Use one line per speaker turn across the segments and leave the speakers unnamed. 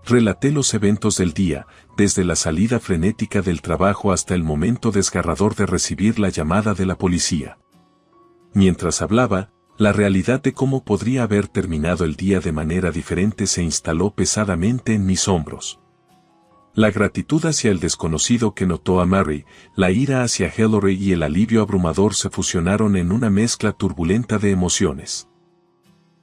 Relaté los eventos del día, desde la salida frenética del trabajo hasta el momento desgarrador de recibir la llamada de la policía. Mientras hablaba, la realidad de cómo podría haber terminado el día de manera diferente se instaló pesadamente en mis hombros. La gratitud hacia el desconocido que notó a Mary, la ira hacia Hillary y el alivio abrumador se fusionaron en una mezcla turbulenta de emociones.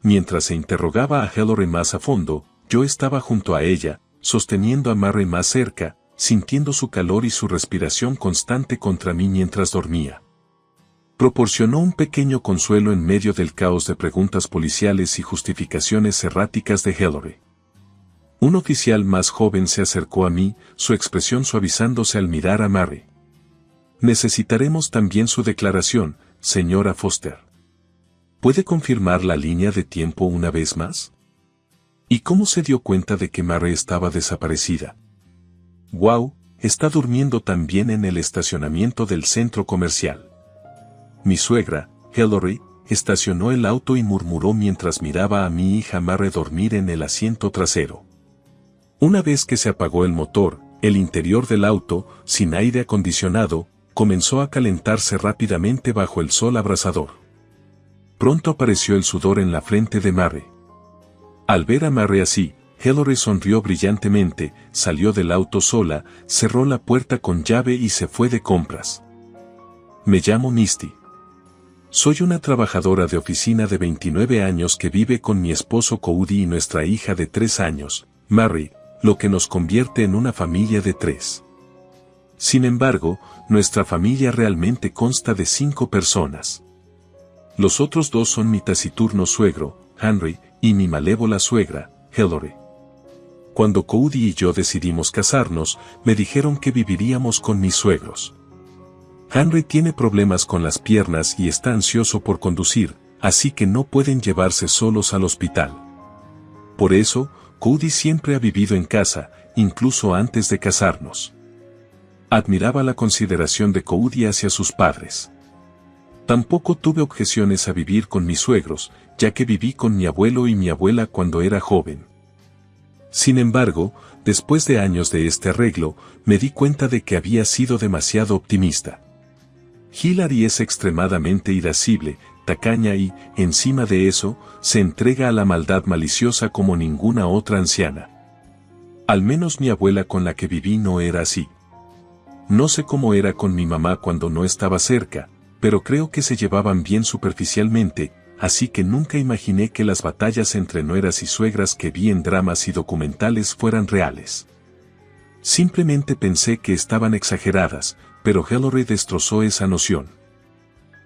Mientras se interrogaba a Hillary más a fondo, yo estaba junto a ella, sosteniendo a Mary más cerca, sintiendo su calor y su respiración constante contra mí mientras dormía. Proporcionó un pequeño consuelo en medio del caos de preguntas policiales y justificaciones erráticas de Hillary. Un oficial más joven se acercó a mí, su expresión suavizándose al mirar a Mary. Necesitaremos también su declaración, señora Foster. ¿Puede confirmar la línea de tiempo una vez más? ¿Y cómo se dio cuenta de que Mary estaba desaparecida? ¡Wow! Está durmiendo también en el estacionamiento del centro comercial. Mi suegra, Hillary, estacionó el auto y murmuró mientras miraba a mi hija Mary dormir en el asiento trasero. Una vez que se apagó el motor, el interior del auto, sin aire acondicionado, comenzó a calentarse rápidamente bajo el sol abrasador. Pronto apareció el sudor en la frente de Mary. Al ver a Mary así, Hillary sonrió brillantemente, salió del auto sola, cerró la puerta con llave y se fue de compras. Me llamo Misty. Soy una trabajadora de oficina de 29 años que vive con mi esposo Cody y nuestra hija de 3 años, Mary, lo que nos convierte en una familia de 3. Sin embargo, nuestra familia realmente consta de 5 personas. Los otros 2 son mi taciturno suegro, Henry, y mi malévola suegra, Hillary. Cuando Cody y yo decidimos casarnos, me dijeron que viviríamos con mis suegros. Henry tiene problemas con las piernas y está ansioso por conducir, así que no pueden llevarse solos al hospital. Por eso, Cody siempre ha vivido en casa, incluso antes de casarnos. Admiraba la consideración de Cody hacia sus padres. Tampoco tuve objeciones a vivir con mis suegros, ya que viví con mi abuelo y mi abuela cuando era joven. Sin embargo, después de años de este arreglo, me di cuenta de que había sido demasiado optimista. Hillary es extremadamente irascible, tacaña y, encima de eso, se entrega a la maldad maliciosa como ninguna otra anciana. Al menos mi abuela con la que viví no era así. No sé cómo era con mi mamá cuando no estaba cerca, pero creo que se llevaban bien superficialmente, así que nunca imaginé que las batallas entre nueras y suegras que vi en dramas y documentales fueran reales. Simplemente pensé que estaban exageradas, pero Hillary destrozó esa noción.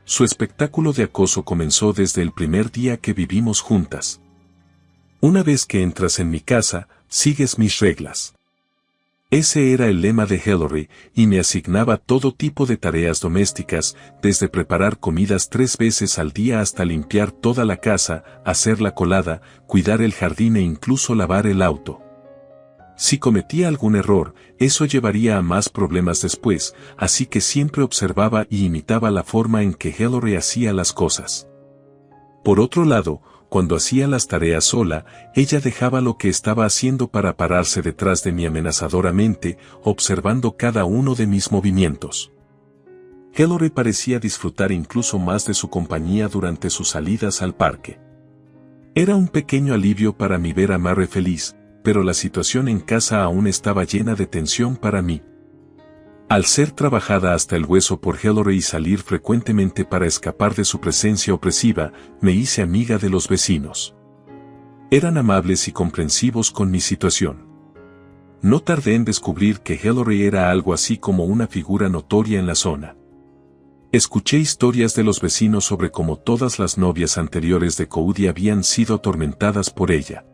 Su espectáculo de acoso comenzó desde el primer día que vivimos juntas. Una vez que entras en mi casa, sigues mis reglas. Ese era el lema de Hillary, y me asignaba todo tipo de tareas domésticas, desde preparar comidas 3 veces al día hasta limpiar toda la casa, hacer la colada, cuidar el jardín e incluso lavar el auto. Si cometía algún error, eso llevaría a más problemas después, así que siempre observaba y imitaba la forma en que Hillary hacía las cosas. Por otro lado, cuando hacía las tareas sola, ella dejaba lo que estaba haciendo para pararse detrás de mí amenazadoramente, observando cada uno de mis movimientos. Hillary parecía disfrutar incluso más de su compañía durante sus salidas al parque. Era un pequeño alivio para mí ver a Mary feliz, pero la situación en casa aún estaba llena de tensión para mí. Al ser trabajada hasta el hueso por Hillary y salir frecuentemente para escapar de su presencia opresiva, me hice amiga de los vecinos. Eran amables y comprensivos con mi situación. No tardé en descubrir que Hillary era algo así como una figura notoria en la zona. Escuché historias de los vecinos sobre cómo todas las novias anteriores de Cody habían sido atormentadas por ella.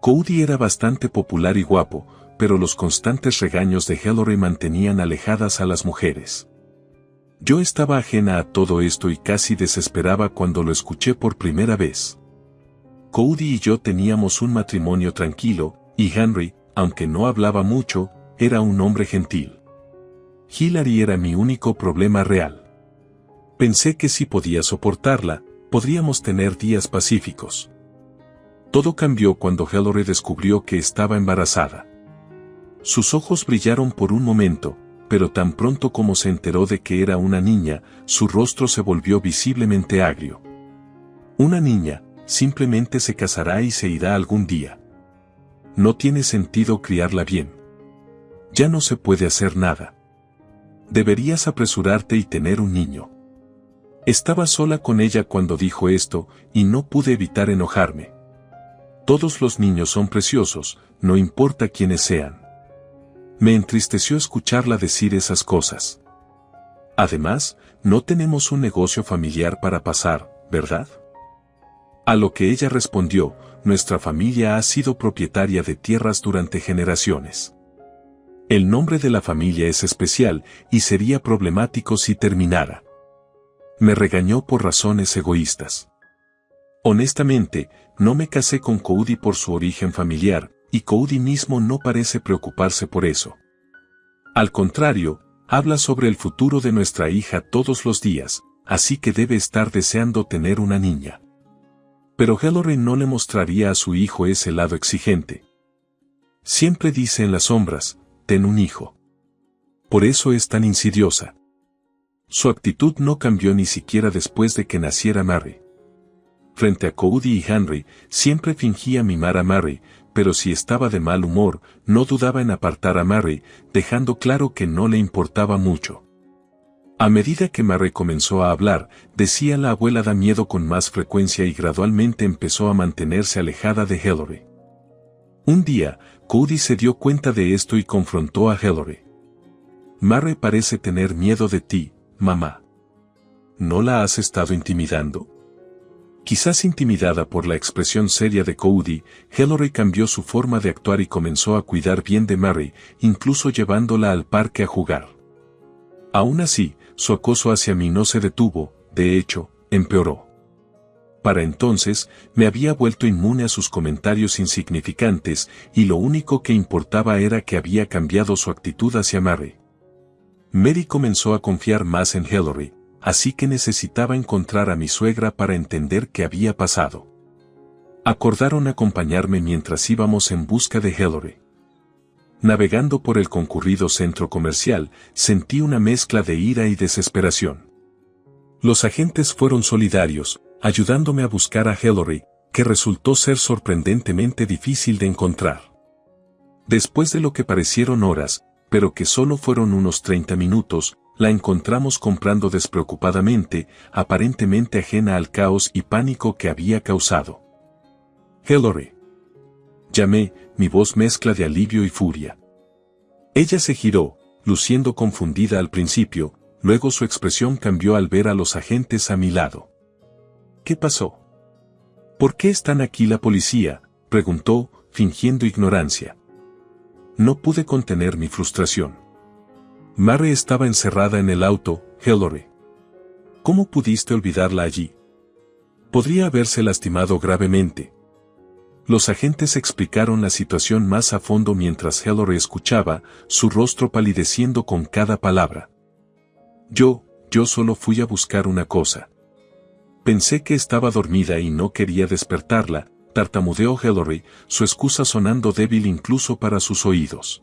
Cody era bastante popular y guapo, pero los constantes regaños de Hillary mantenían alejadas a las mujeres. Yo estaba ajena a todo esto y casi desesperaba cuando lo escuché por primera vez. Cody y yo teníamos un matrimonio tranquilo, y Henry, aunque no hablaba mucho, era un hombre gentil. Hillary era mi único problema real. Pensé que si podía soportarla, podríamos tener días pacíficos. Todo cambió cuando Hillary descubrió que estaba embarazada. Sus ojos brillaron por un momento, pero tan pronto como se enteró de que era una niña, su rostro se volvió visiblemente agrio. Una niña, simplemente se casará y se irá algún día. No tiene sentido criarla bien. Ya no se puede hacer nada. Deberías apresurarte y tener un niño. Estaba sola con ella cuando dijo esto, y no pude evitar enojarme. Todos los niños son preciosos, no importa quiénes sean. Me entristeció escucharla decir esas cosas. Además, no tenemos un negocio familiar para pasar, ¿verdad? A lo que ella respondió, nuestra familia ha sido propietaria de tierras durante generaciones. El nombre de la familia es especial y sería problemático si terminara. Me regañó por razones egoístas. Honestamente, no me casé con Cody por su origen familiar, y Cody mismo no parece preocuparse por eso. Al contrario, habla sobre el futuro de nuestra hija todos los días, así que debe estar deseando tener una niña. Pero Hillary no le mostraría a su hijo ese lado exigente. Siempre dice en las sombras, ten un hijo. Por eso es tan insidiosa. Su actitud no cambió ni siquiera después de que naciera Mary. Frente a Cody y Henry, siempre fingía mimar a Mary, pero si estaba de mal humor, no dudaba en apartar a Mary, dejando claro que no le importaba mucho. A medida que Mary comenzó a hablar, decía la abuela da miedo con más frecuencia y gradualmente empezó a mantenerse alejada de Hillary. Un día, Cody se dio cuenta de esto y confrontó a Hillary. Mary parece tener miedo de ti, mamá. ¿No la has estado intimidando? Quizás intimidada por la expresión seria de Cody, Hillary cambió su forma de actuar y comenzó a cuidar bien de Mary, incluso llevándola al parque a jugar. Aún así, su acoso hacia mí no se detuvo, de hecho, empeoró. Para entonces, me había vuelto inmune a sus comentarios insignificantes, y lo único que importaba era que había cambiado su actitud hacia Mary. Mary comenzó a confiar más en Hillary, así que necesitaba encontrar a mi suegra para entender qué había pasado. Acordaron acompañarme mientras íbamos en busca de Hillary. Navegando por el concurrido centro comercial, sentí una mezcla de ira y desesperación. Los agentes fueron solidarios, ayudándome a buscar a Hillary, que resultó ser sorprendentemente difícil de encontrar. Después de lo que parecieron horas, pero que solo fueron unos 30 minutos, la encontramos comprando despreocupadamente, aparentemente ajena al caos y pánico que había causado. Hillary. Llamé, mi voz mezcla de alivio y furia. Ella se giró, luciendo confundida al principio, luego su expresión cambió al ver a los agentes a mi lado. ¿Qué pasó? ¿Por qué están aquí la policía?, preguntó, fingiendo ignorancia. No pude contener mi frustración. Mary estaba encerrada en el auto, Hillary. ¿Cómo pudiste olvidarla allí? Podría haberse lastimado gravemente. Los agentes explicaron la situación más a fondo mientras Hillary escuchaba, su rostro palideciendo con cada palabra. Yo solo fui a buscar una cosa. Pensé que estaba dormida y no quería despertarla, tartamudeó Hillary, su excusa sonando débil incluso para sus oídos.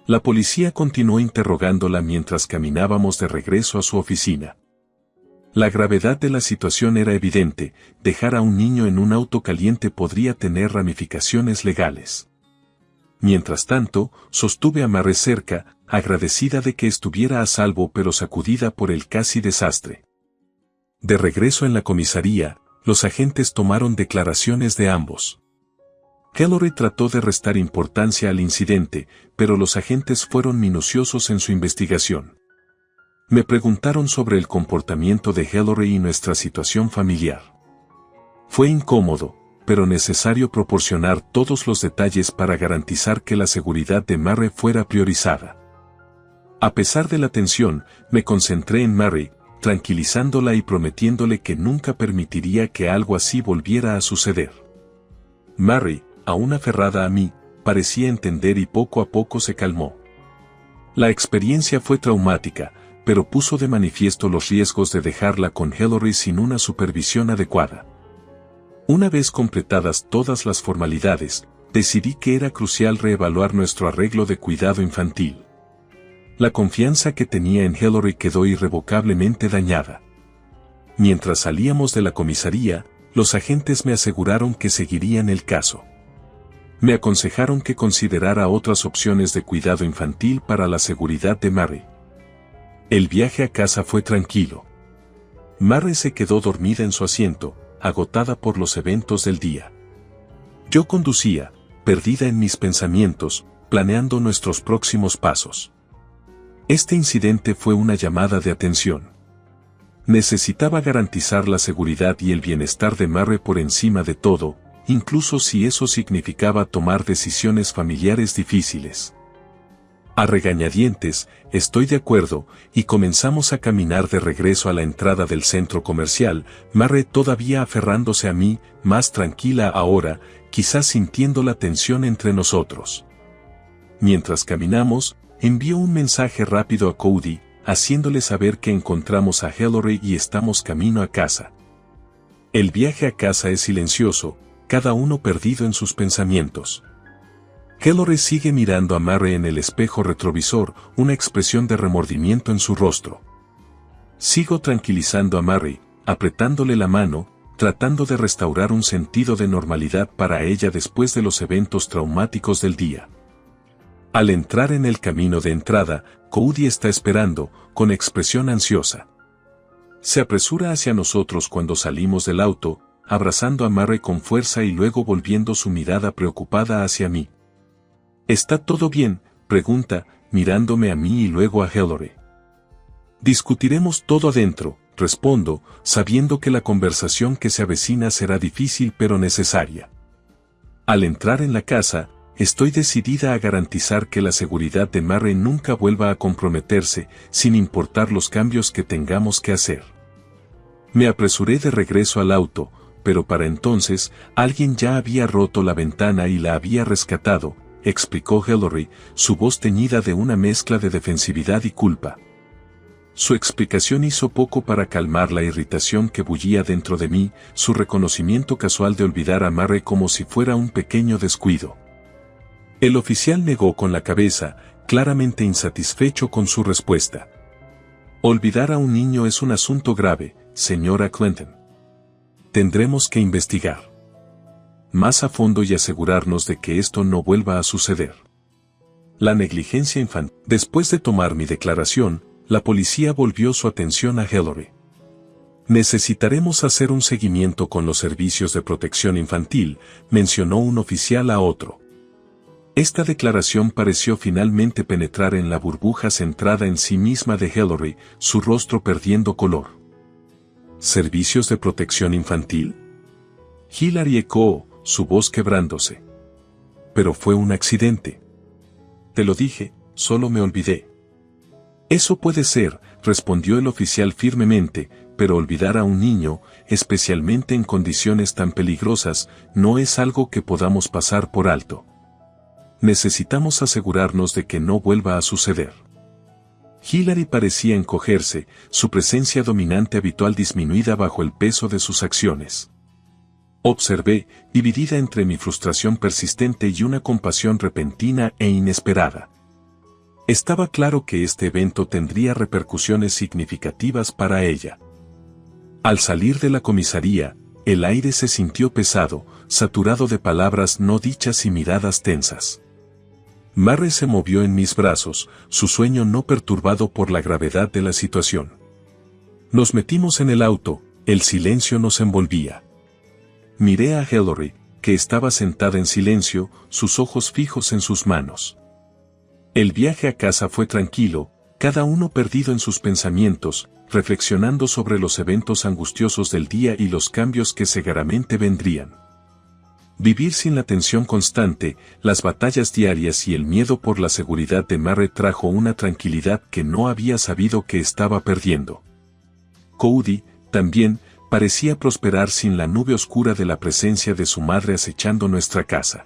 La policía continuó interrogándola mientras caminábamos de regreso a su oficina. La gravedad de la situación era evidente, dejar a un niño en un auto caliente podría tener ramificaciones legales. Mientras tanto, sostuve a Mary cerca, agradecida de que estuviera a salvo pero sacudida por el casi desastre. De regreso en la comisaría, los agentes tomaron declaraciones de ambos. Hillary trató de restar importancia al incidente, pero los agentes fueron minuciosos en su investigación. Me preguntaron sobre el comportamiento de Hillary y nuestra situación familiar. Fue incómodo, pero necesario proporcionar todos los detalles para garantizar que la seguridad de Mary fuera priorizada. A pesar de la tensión, me concentré en Mary, tranquilizándola y prometiéndole que nunca permitiría que algo así volviera a suceder. Mary, aún aferrada a mí, parecía entender y poco a poco se calmó. La experiencia fue traumática, pero puso de manifiesto los riesgos de dejarla con Hillary sin una supervisión adecuada. Una vez completadas todas las formalidades, decidí que era crucial reevaluar nuestro arreglo de cuidado infantil. La confianza que tenía en Hillary quedó irrevocablemente dañada. Mientras salíamos de la comisaría, los agentes me aseguraron que seguirían el caso. Me aconsejaron que considerara otras opciones de cuidado infantil para la seguridad de Mary. El viaje a casa fue tranquilo. Mary se quedó dormida en su asiento, agotada por los eventos del día. Yo conducía, perdida en mis pensamientos, planeando nuestros próximos pasos. Este incidente fue una llamada de atención. Necesitaba garantizar la seguridad y el bienestar de Mary por encima de todo, incluso si eso significaba tomar decisiones familiares difíciles. A regañadientes, estoy de acuerdo, y comenzamos a caminar de regreso a la entrada del centro comercial, Mary todavía aferrándose a mí, más tranquila ahora, quizás sintiendo la tensión entre nosotros. Mientras caminamos, envió un mensaje rápido a Cody, haciéndole saber que encontramos a Hillary y estamos camino a casa. El viaje a casa es silencioso, cada uno perdido en sus pensamientos. Hillary sigue mirando a Mary en el espejo retrovisor, una expresión de remordimiento en su rostro. Sigo tranquilizando a Mary, apretándole la mano, tratando de restaurar un sentido de normalidad para ella después de los eventos traumáticos del día. Al entrar en el camino de entrada, Cody está esperando, con expresión ansiosa. Se apresura hacia nosotros cuando salimos del auto, abrazando a Mary con fuerza y luego volviendo su mirada preocupada hacia mí. ¿Está todo bien?, pregunta, mirándome a mí y luego a Hillary. Discutiremos todo adentro, respondo, sabiendo que la conversación que se avecina será difícil pero necesaria. Al entrar en la casa, estoy decidida a garantizar que la seguridad de Mary nunca vuelva a comprometerse, sin importar los cambios que tengamos que hacer. Me apresuré de regreso al auto, pero para entonces, alguien ya había roto la ventana y la había rescatado, explicó Hillary, su voz teñida de una mezcla de defensividad y culpa. Su explicación hizo poco para calmar la irritación que bullía dentro de mí, su reconocimiento casual de olvidar a Mary como si fuera un pequeño descuido. El oficial negó con la cabeza, claramente insatisfecho con su respuesta. Olvidar a un niño es un asunto grave, señora Clinton. Tendremos que investigar más a fondo y asegurarnos de que esto no vuelva a suceder. La negligencia infantil. Después de tomar mi declaración, la policía volvió su atención a Hillary. Necesitaremos hacer un seguimiento con los servicios de protección infantil, mencionó un oficial a otro. Esta declaración pareció finalmente penetrar en la burbuja centrada en sí misma de Hillary, su rostro perdiendo color. ¿Servicios de protección infantil? Hillary ecoó, su voz quebrándose. Pero fue un accidente. Te lo dije, solo me olvidé. Eso puede ser, respondió el oficial firmemente, pero olvidar a un niño, especialmente en condiciones tan peligrosas, no es algo que podamos pasar por alto. Necesitamos asegurarnos de que no vuelva a suceder. Hillary parecía encogerse, su presencia dominante habitual disminuida bajo el peso de sus acciones. Observé, dividida entre mi frustración persistente y una compasión repentina e inesperada. Estaba claro que este evento tendría repercusiones significativas para ella. Al salir de la comisaría, el aire se sintió pesado, saturado de palabras no dichas y miradas tensas. Mary se movió en mis brazos, su sueño no perturbado por la gravedad de la situación. Nos metimos en el auto, el silencio nos envolvía. Miré a Hillary, que estaba sentada en silencio, sus ojos fijos en sus manos. El viaje a casa fue tranquilo, cada uno perdido en sus pensamientos, reflexionando sobre los eventos angustiosos del día y los cambios que seguramente vendrían. Vivir sin la tensión constante, las batallas diarias y el miedo por la seguridad de Mary trajo una tranquilidad que no había sabido que estaba perdiendo. Cody, también, parecía prosperar sin la nube oscura de la presencia de su madre acechando nuestra casa.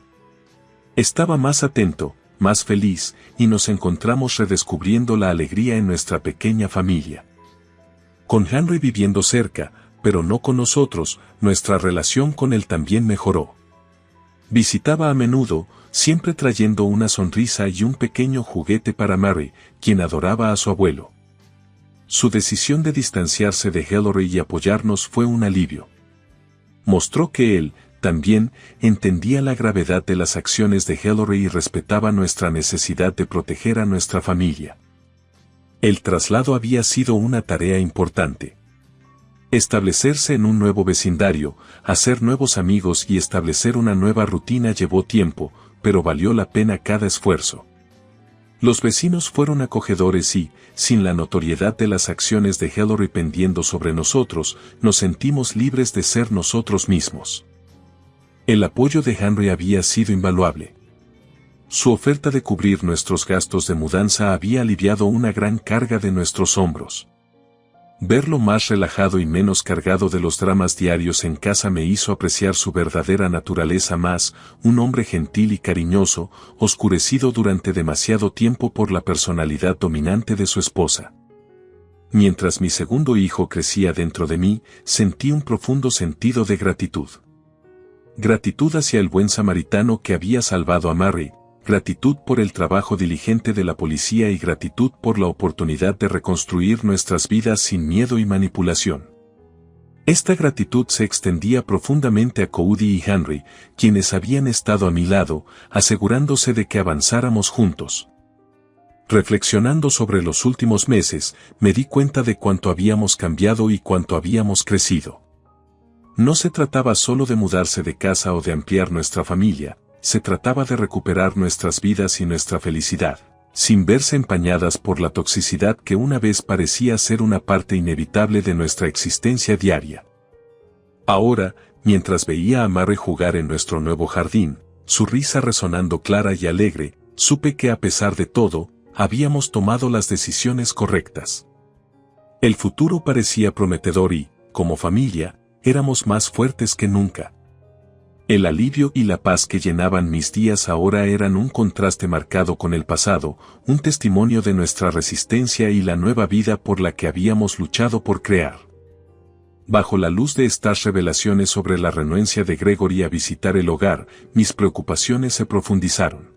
Estaba más atento, más feliz, y nos encontramos redescubriendo la alegría en nuestra pequeña familia. Con Henry viviendo cerca, pero no con nosotros, nuestra relación con él también mejoró. Visitaba a menudo, siempre trayendo una sonrisa y un pequeño juguete para Mary, quien adoraba a su abuelo. Su decisión de distanciarse de Ellery y apoyarnos fue un alivio. Mostró que él, también, entendía la gravedad de las acciones de Ellery y respetaba nuestra necesidad de proteger a nuestra familia. El traslado había sido una tarea importante. Establecerse en un nuevo vecindario, hacer nuevos amigos y establecer una nueva rutina llevó tiempo, pero valió la pena cada esfuerzo. Los vecinos fueron acogedores y, sin la notoriedad de las acciones de Ellery pendiendo sobre nosotros, nos sentimos libres de ser nosotros mismos. El apoyo de Henry había sido invaluable. Su oferta de cubrir nuestros gastos de mudanza había aliviado una gran carga de nuestros hombros. Verlo más relajado y menos cargado de los dramas diarios en casa me hizo apreciar su verdadera naturaleza más, un hombre gentil y cariñoso, oscurecido durante demasiado tiempo por la personalidad dominante de su esposa. Mientras mi segundo hijo crecía dentro de mí, sentí un profundo sentido de gratitud. Gratitud hacia el buen samaritano que había salvado a Mary, gratitud por el trabajo diligente de la policía y gratitud por la oportunidad de reconstruir nuestras vidas sin miedo y manipulación. Esta gratitud se extendía profundamente a Cody y Henry, quienes habían estado a mi lado, asegurándose de que avanzáramos juntos. Reflexionando sobre los últimos meses, me di cuenta de cuánto habíamos cambiado y cuánto habíamos crecido. No se trataba solo de mudarse de casa o de ampliar nuestra familia, se trataba de recuperar nuestras vidas y nuestra felicidad, sin verse empañadas por la toxicidad que una vez parecía ser una parte inevitable de nuestra existencia diaria. Ahora, mientras veía a Mary jugar en nuestro nuevo jardín, su risa resonando clara y alegre, supe que a pesar de todo, habíamos tomado las decisiones correctas. El futuro parecía prometedor y, como familia, éramos más fuertes que nunca. El alivio y la paz que llenaban mis días ahora eran un contraste marcado con el pasado, un testimonio de nuestra resistencia y la nueva vida por la que habíamos luchado por crear. Bajo la luz de estas revelaciones sobre la renuencia de Gregory a visitar el hogar, mis preocupaciones se profundizaron.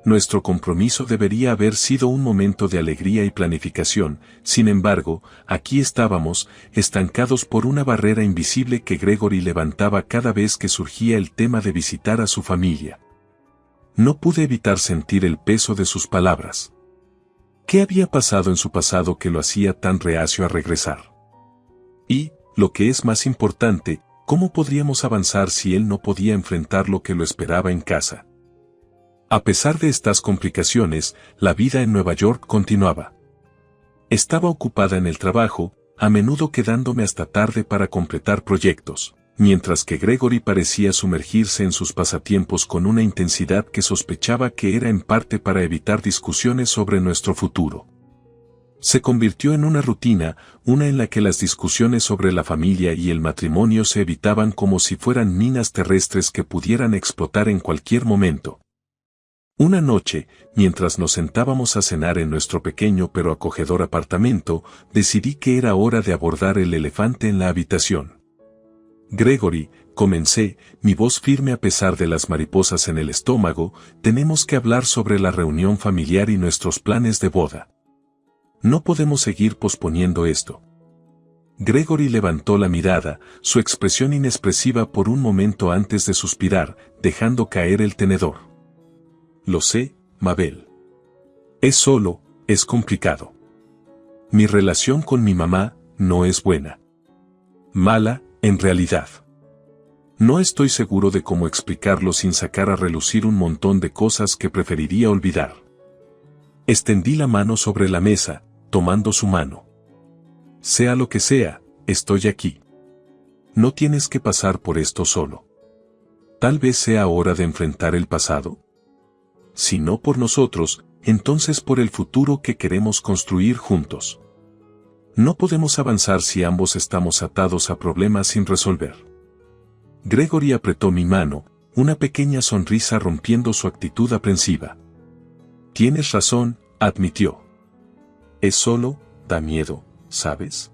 Nuestro compromiso debería haber sido un momento de alegría y planificación, sin embargo, aquí estábamos, estancados por una barrera invisible que Gregory levantaba cada vez que surgía el tema de visitar a su familia. No pude evitar sentir el peso de sus palabras. ¿Qué había pasado en su pasado que lo hacía tan reacio a regresar? Y, lo que es más importante, ¿cómo podríamos avanzar si él no podía enfrentar lo que lo esperaba en casa? A pesar de estas complicaciones, la vida en Nueva York continuaba. Estaba ocupada en el trabajo, a menudo quedándome hasta tarde para completar proyectos, mientras que Gregory parecía sumergirse en sus pasatiempos con una intensidad que sospechaba que era en parte para evitar discusiones sobre nuestro futuro. Se convirtió en una rutina, una en la que las discusiones sobre la familia y el matrimonio se evitaban como si fueran minas terrestres que pudieran explotar en cualquier momento. Una noche, mientras nos sentábamos a cenar en nuestro pequeño pero acogedor apartamento, decidí que era hora de abordar el elefante en la habitación. Gregory, comencé, mi voz firme a pesar de las mariposas en el estómago, tenemos que hablar sobre la reunión familiar y nuestros planes de boda. No podemos seguir posponiendo esto. Gregory levantó la mirada, su expresión inexpresiva por un momento antes de suspirar, dejando caer el tenedor. Lo sé, Mabel. Es complicado. Mi relación con mi mamá no es buena. Mala, en realidad. No estoy seguro de cómo explicarlo sin sacar a relucir un montón de cosas que preferiría olvidar. Extendí la mano sobre la mesa, tomando su mano. Sea lo que sea, estoy aquí. No tienes que pasar por esto solo. Tal vez sea hora de enfrentar el pasado. Si no por nosotros, entonces por el futuro que queremos construir juntos. No podemos avanzar si ambos estamos atados a problemas sin resolver. Gregory apretó mi mano, una pequeña sonrisa rompiendo su actitud aprensiva. Tienes razón, admitió. Es solo, da miedo, ¿sabes?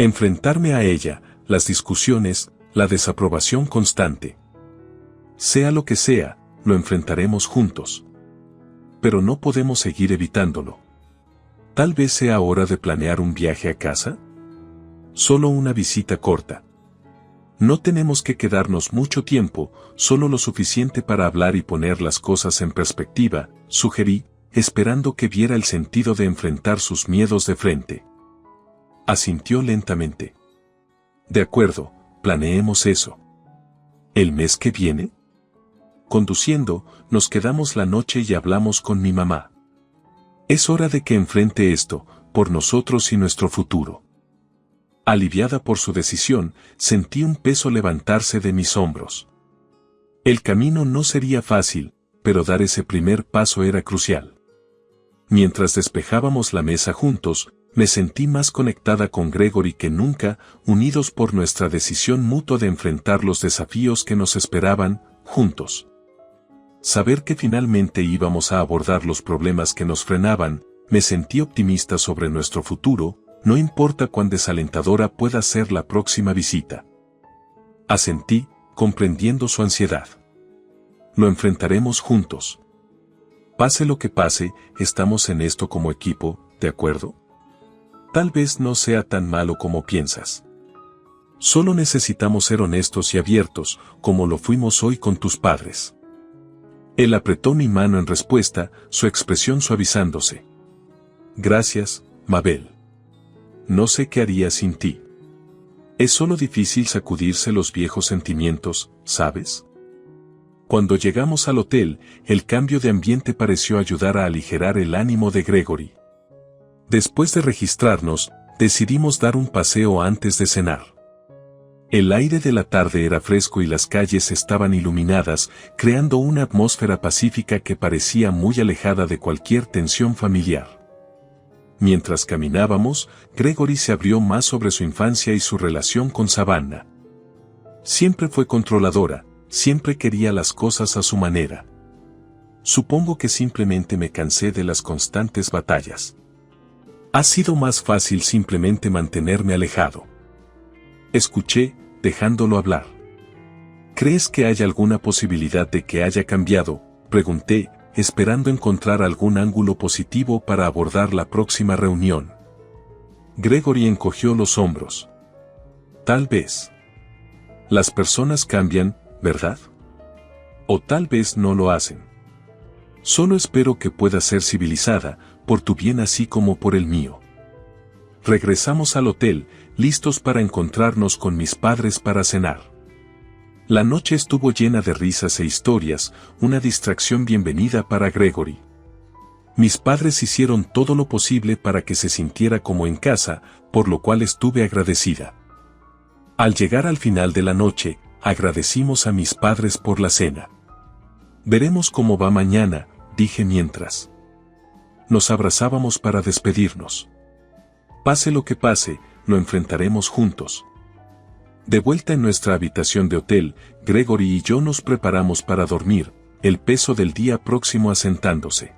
Enfrentarme a ella, las discusiones, la desaprobación constante. Sea lo que sea, lo enfrentaremos juntos. Pero no podemos seguir evitándolo. Tal vez sea hora de planear un viaje a casa. Solo una visita corta. No tenemos que quedarnos mucho tiempo, solo lo suficiente para hablar y poner las cosas en perspectiva, sugerí, esperando que viera el sentido de enfrentar sus miedos de frente. Asintió lentamente. De acuerdo, planeemos eso. ¿El mes que viene? Conduciendo, nos quedamos la noche y hablamos con mi mamá. Es hora de que enfrente esto, por nosotros y nuestro futuro. Aliviada por su decisión, sentí un peso levantarse de mis hombros. El camino no sería fácil, pero dar ese primer paso era crucial. Mientras despejábamos la mesa juntos, me sentí más conectada con Gregory que nunca, unidos por nuestra decisión mutua de enfrentar los desafíos que nos esperaban, juntos. Saber que finalmente íbamos a abordar los problemas que nos frenaban, me sentí optimista sobre nuestro futuro, no importa cuán desalentadora pueda ser la próxima visita. Asentí, comprendiendo su ansiedad. Lo enfrentaremos juntos. Pase lo que pase, estamos en esto como equipo, ¿de acuerdo? Tal vez no sea tan malo como piensas. Solo necesitamos ser honestos y abiertos, como lo fuimos hoy con tus padres. Él apretó mi mano en respuesta, su expresión suavizándose. Gracias, Mabel. No sé qué haría sin ti. Es solo difícil sacudirse los viejos sentimientos, ¿sabes? Cuando llegamos al hotel, el cambio de ambiente pareció ayudar a aligerar el ánimo de Gregory. Después de registrarnos, decidimos dar un paseo antes de cenar. El aire de la tarde era fresco y las calles estaban iluminadas, creando una atmósfera pacífica que parecía muy alejada de cualquier tensión familiar. Mientras caminábamos, Gregory se abrió más sobre su infancia y su relación con Savannah. Siempre fue controladora, siempre quería las cosas a su manera. Supongo que simplemente me cansé de las constantes batallas. Ha sido más fácil simplemente mantenerme alejado. Escuché, dejándolo hablar. ¿Crees que hay alguna posibilidad de que haya cambiado?, pregunté, esperando encontrar algún ángulo positivo para abordar la próxima reunión. Gregory encogió los hombros. Tal vez. Las personas cambian, ¿verdad? O tal vez no lo hacen. Solo espero que pueda ser civilizada, por tu bien así como por el mío. Regresamos al hotel, listos para encontrarnos con mis padres para cenar. La noche estuvo llena de risas e historias, una distracción bienvenida para Gregory. Mis padres hicieron todo lo posible para que se sintiera como en casa, por lo cual estuve agradecida. Al llegar al final de la noche, agradecimos a mis padres por la cena. Veremos cómo va mañana, dije mientras nos abrazábamos para despedirnos. Pase lo que pase, lo enfrentaremos juntos. De vuelta en nuestra habitación de hotel, Gregory y yo nos preparamos para dormir, el peso del día próximo asentándose.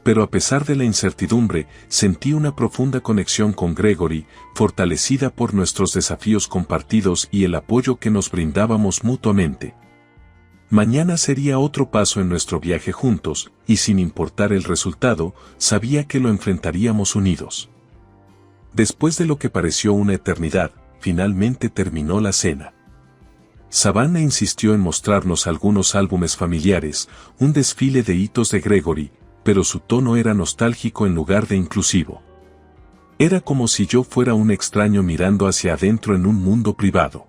Pero a pesar de la incertidumbre, sentí una profunda conexión con Gregory, fortalecida por nuestros desafíos compartidos y el apoyo que nos brindábamos mutuamente. Mañana sería otro paso en nuestro viaje juntos, y sin importar el resultado, sabía que lo enfrentaríamos unidos. Después de lo que pareció una eternidad, finalmente terminó la cena. Savannah insistió en mostrarnos algunos álbumes familiares, un desfile de hitos de Gregory, pero su tono era nostálgico en lugar de inclusivo. Era como si yo fuera un extraño mirando hacia adentro en un mundo privado.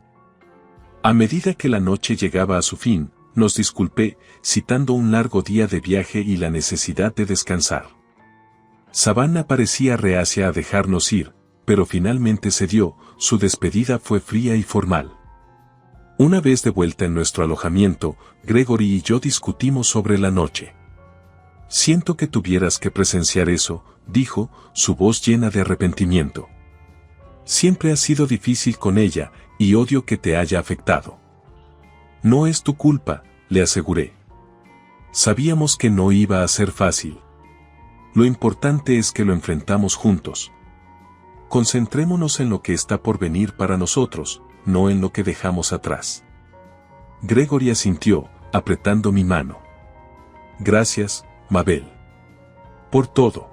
A medida que la noche llegaba a su fin, nos disculpé, citando un largo día de viaje y la necesidad de descansar. Savannah parecía reacia a dejarnos ir, pero finalmente cedió, su despedida fue fría y formal. Una vez de vuelta en nuestro alojamiento, Gregory y yo discutimos sobre la noche. Siento que tuvieras que presenciar eso, dijo, su voz llena de arrepentimiento. Siempre ha sido difícil con ella, y odio que te haya afectado. No es tu culpa, le aseguré. Sabíamos que no iba a ser fácil. Lo importante es que lo enfrentamos juntos. Concentrémonos en lo que está por venir para nosotros, no en lo que dejamos atrás. Gregory asintió, apretando mi mano. Gracias, Mabel. Por todo.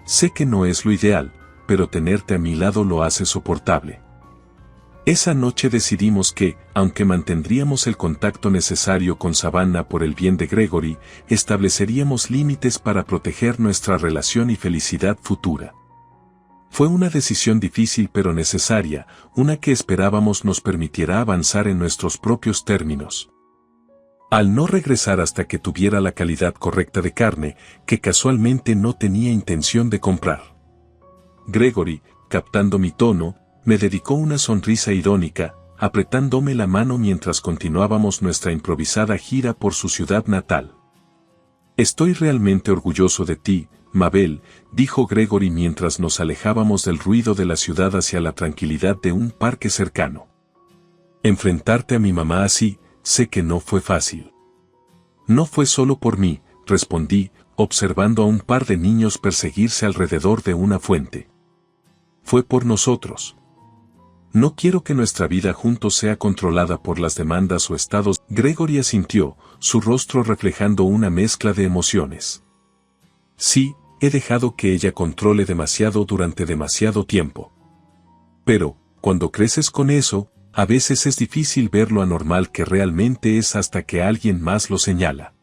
Sé que no es lo ideal, pero tenerte a mi lado lo hace soportable. Esa noche decidimos que, aunque mantendríamos el contacto necesario con Savannah por el bien de Gregory, estableceríamos límites para proteger nuestra relación y felicidad futura. Fue una decisión difícil pero necesaria, una que esperábamos nos permitiera avanzar en nuestros propios términos. Al no regresar hasta que tuviera la calidad correcta de carne, que casualmente no tenía intención de comprar. Gregory, captando mi tono, me dedicó una sonrisa irónica, apretándome la mano mientras continuábamos nuestra improvisada gira por su ciudad natal. Estoy realmente orgulloso de ti, Mabel, dijo Gregory mientras nos alejábamos del ruido de la ciudad hacia la tranquilidad de un parque cercano. Enfrentarte a mi mamá así, sé que no fue fácil. No fue solo por mí, respondí, observando a un par de niños perseguirse alrededor de una fuente. Fue por nosotros. No quiero que nuestra vida juntos sea controlada por las demandas o estados. Gregory asintió, su rostro reflejando una mezcla de emociones. Sí, he dejado que ella controle demasiado durante demasiado tiempo. Pero, cuando creces con eso, a veces es difícil ver lo anormal que realmente es hasta que alguien más lo señala.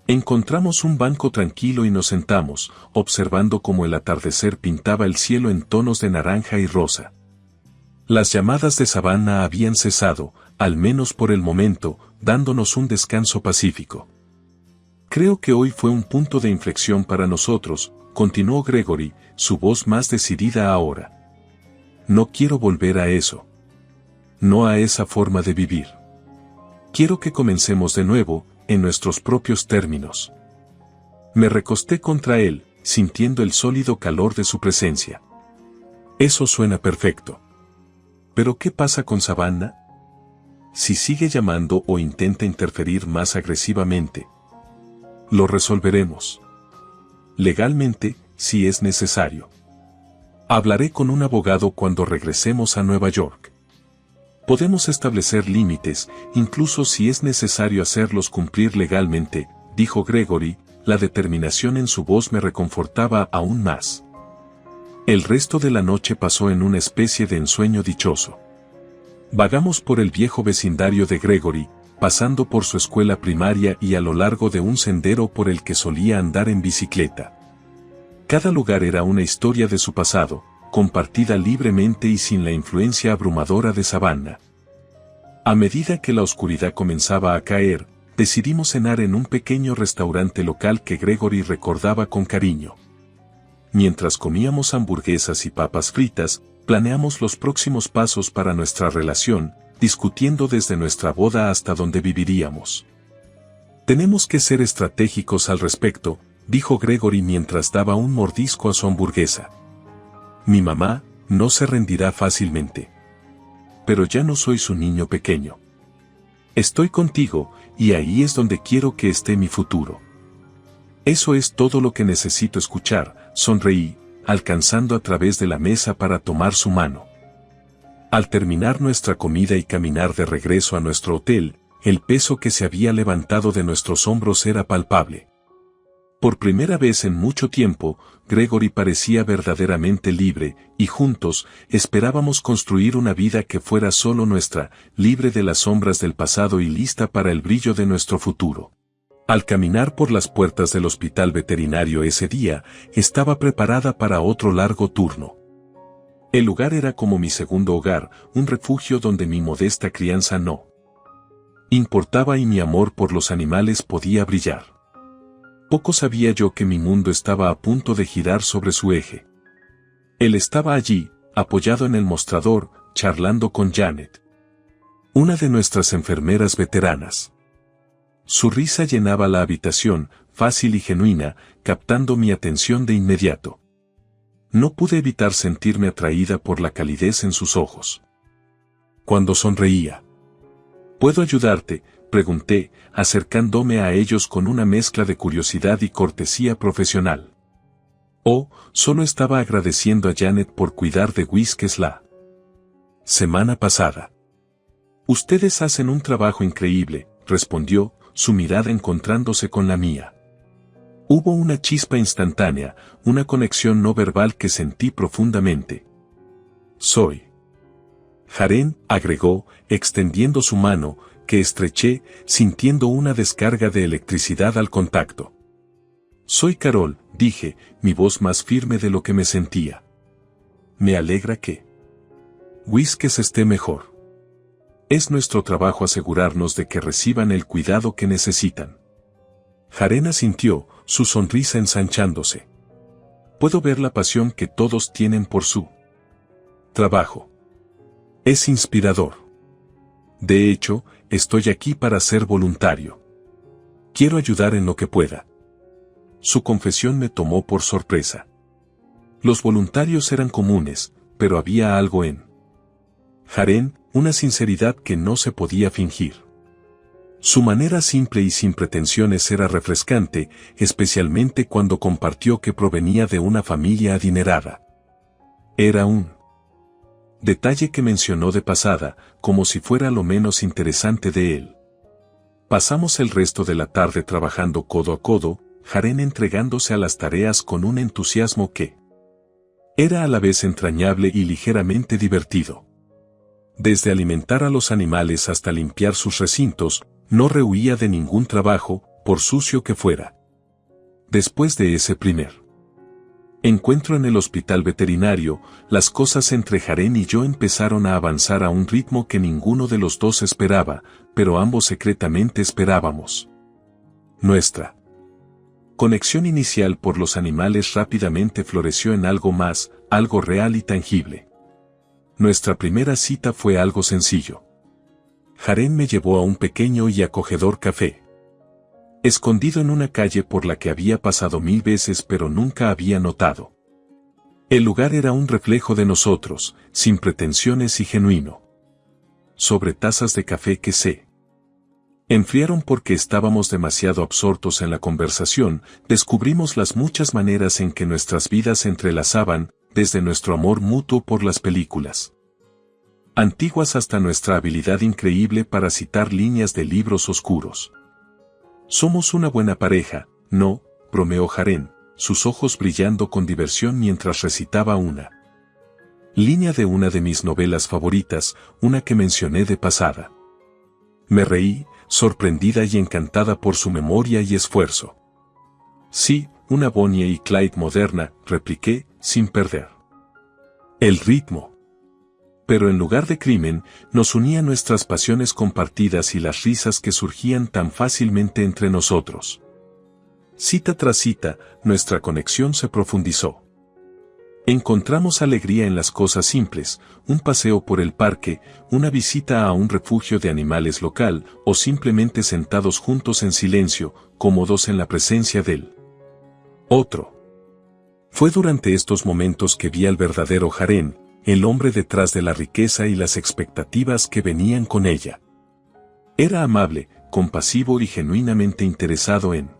Encontramos un banco tranquilo y nos sentamos, observando cómo el atardecer pintaba el cielo en tonos de naranja y rosa. Las llamadas de Savannah habían cesado, al menos por el momento, dándonos un descanso pacífico. Creo que hoy fue un punto de inflexión para nosotros, continuó Gregory, su voz más decidida ahora. No quiero volver a eso. No a esa forma de vivir. Quiero que comencemos de nuevo, en nuestros propios términos. Me recosté contra él, sintiendo el sólido calor de su presencia. Eso suena perfecto. ¿Pero qué pasa con Savannah? Si sigue llamando o intenta interferir más agresivamente, lo resolveremos. Legalmente, si es necesario. Hablaré con un abogado cuando regresemos a Nueva York. Podemos establecer límites, incluso si es necesario hacerlos cumplir legalmente, dijo Gregory, la determinación en su voz me reconfortaba aún más. El resto de la noche pasó en una especie de ensueño dichoso. Vagamos por el viejo vecindario de Gregory, pasando por su escuela primaria y a lo largo de un sendero por el que solía andar en bicicleta. Cada lugar era una historia de su pasado, compartida libremente y sin la influencia abrumadora de Savannah. A medida que la oscuridad comenzaba a caer, decidimos cenar en un pequeño restaurante local que Gregory recordaba con cariño. Mientras comíamos hamburguesas y papas fritas, planeamos los próximos pasos para nuestra relación, discutiendo desde nuestra boda hasta dónde viviríamos. Tenemos que ser estratégicos al respecto, dijo Gregory mientras daba un mordisco a su hamburguesa. Mi mamá no se rendirá fácilmente. Pero ya no soy su niño pequeño. Estoy contigo, y ahí es donde quiero que esté mi futuro. Eso es todo lo que necesito escuchar, sonreí, alcanzando a través de la mesa para tomar su mano. Al terminar nuestra comida y caminar de regreso a nuestro hotel, el peso que se había levantado de nuestros hombros era palpable. Por primera vez en mucho tiempo, Gregory parecía verdaderamente libre, y juntos, esperábamos construir una vida que fuera solo nuestra, libre de las sombras del pasado y lista para el brillo de nuestro futuro. Al caminar por las puertas del hospital veterinario ese día, estaba preparada para otro largo turno. El lugar era como mi segundo hogar, un refugio donde mi modesta crianza no importaba y mi amor por los animales podía brillar. Poco sabía yo que mi mundo estaba a punto de girar sobre su eje. Él estaba allí, apoyado en el mostrador, charlando con Janet, una de nuestras enfermeras veteranas. Su risa llenaba la habitación, fácil y genuina, captando mi atención de inmediato. No pude evitar sentirme atraída por la calidez en sus ojos. Cuando sonreía. ¿Puedo ayudarte?, pregunté, acercándome a ellos con una mezcla de curiosidad y cortesía profesional. Oh, solo estaba agradeciendo a Janet por cuidar de Whiskers la semana pasada. Ustedes hacen un trabajo increíble, respondió, su mirada encontrándose con la mía. Hubo una chispa instantánea, una conexión no verbal que sentí profundamente. Soy Jaren, agregó, extendiendo su mano, que estreché, sintiendo una descarga de electricidad al contacto. Soy Carol, dije, mi voz más firme de lo que me sentía. Me alegra que Whiskers esté mejor. Es nuestro trabajo asegurarnos de que reciban el cuidado que necesitan. Jaren asintió, su sonrisa ensanchándose. Puedo ver la pasión que todos tienen por su trabajo. Es inspirador. De hecho, estoy aquí para ser voluntario. Quiero ayudar en lo que pueda. Su confesión me tomó por sorpresa. Los voluntarios eran comunes, pero había algo en Jaren, una sinceridad que no se podía fingir. Su manera simple y sin pretensiones era refrescante, especialmente cuando compartió que provenía de una familia adinerada. Era un detalle que mencionó de pasada, como si fuera lo menos interesante de él. Pasamos el resto de la tarde trabajando codo a codo, Jaren entregándose a las tareas con un entusiasmo que era a la vez entrañable y ligeramente divertido. Desde alimentar a los animales hasta limpiar sus recintos, no rehuía de ningún trabajo, por sucio que fuera. Después de ese primer encuentro en el hospital veterinario, las cosas entre Jaren y yo empezaron a avanzar a un ritmo que ninguno de los dos esperaba, pero ambos secretamente esperábamos. Nuestra conexión inicial por los animales rápidamente floreció en algo más, algo real y tangible. Nuestra primera cita fue algo sencillo. Jaren me llevó a un pequeño y acogedor café, escondido en una calle por la que había pasado 1000 veces pero nunca había notado. El lugar era un reflejo de nosotros, sin pretensiones y genuino. Sobre tazas de café que se enfriaron porque estábamos demasiado absortos en la conversación, descubrimos las muchas maneras en que nuestras vidas se entrelazaban, desde nuestro amor mutuo por las películas antiguas hasta nuestra habilidad increíble para citar líneas de libros oscuros. Somos una buena pareja, ¿no?, bromeó Jaren, sus ojos brillando con diversión mientras recitaba una línea de una de mis novelas favoritas, una que mencioné de pasada. Me reí, sorprendida y encantada por su memoria y esfuerzo. Sí, una Bonnie y Clyde moderna, repliqué, sin perder el ritmo. Pero en lugar de crimen, nos unía nuestras pasiones compartidas y las risas que surgían tan fácilmente entre nosotros. Cita tras cita, nuestra conexión se profundizó. Encontramos alegría en las cosas simples, un paseo por el parque, una visita a un refugio de animales local, o simplemente sentados juntos en silencio, cómodos en la presencia del otro. Fue durante estos momentos que vi al verdadero Jaren, el hombre detrás de la riqueza y las expectativas que venían con ella. Era amable, compasivo y genuinamente interesado en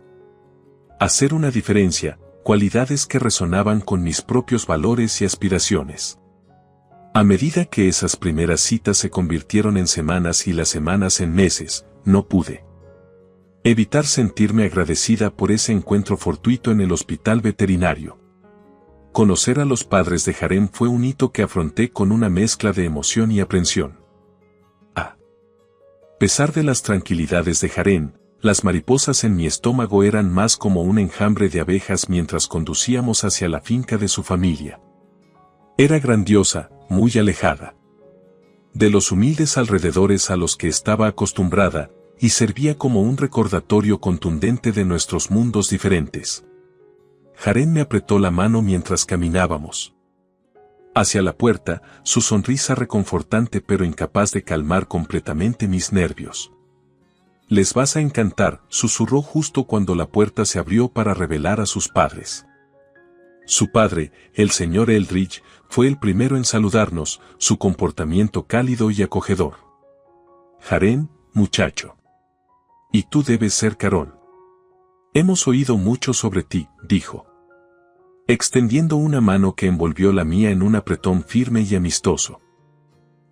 hacer una diferencia, cualidades que resonaban con mis propios valores y aspiraciones. A medida que esas primeras citas se convirtieron en semanas y las semanas en meses, no pude evitar sentirme agradecida por ese encuentro fortuito en el hospital veterinario. Conocer a los padres de Jaren fue un hito que afronté con una mezcla de emoción y aprensión. A pesar de las tranquilidades de Jaren, las mariposas en mi estómago eran más como un enjambre de abejas mientras conducíamos hacia la finca de su familia. Era grandiosa, muy alejada de los humildes alrededores a los que estaba acostumbrada, y servía como un recordatorio contundente de nuestros mundos diferentes. Jaren me apretó la mano mientras caminábamos hacia la puerta, su sonrisa reconfortante pero incapaz de calmar completamente mis nervios. «Les vas a encantar», susurró justo cuando la puerta se abrió para revelar a sus padres. Su padre, el señor Eldridge, fue el primero en saludarnos, su comportamiento cálido y acogedor. «Jaren, muchacho. Y tú debes ser Carol. Hemos oído mucho sobre ti», dijo. extendiendo una mano que envolvió la mía en un apretón firme y amistoso.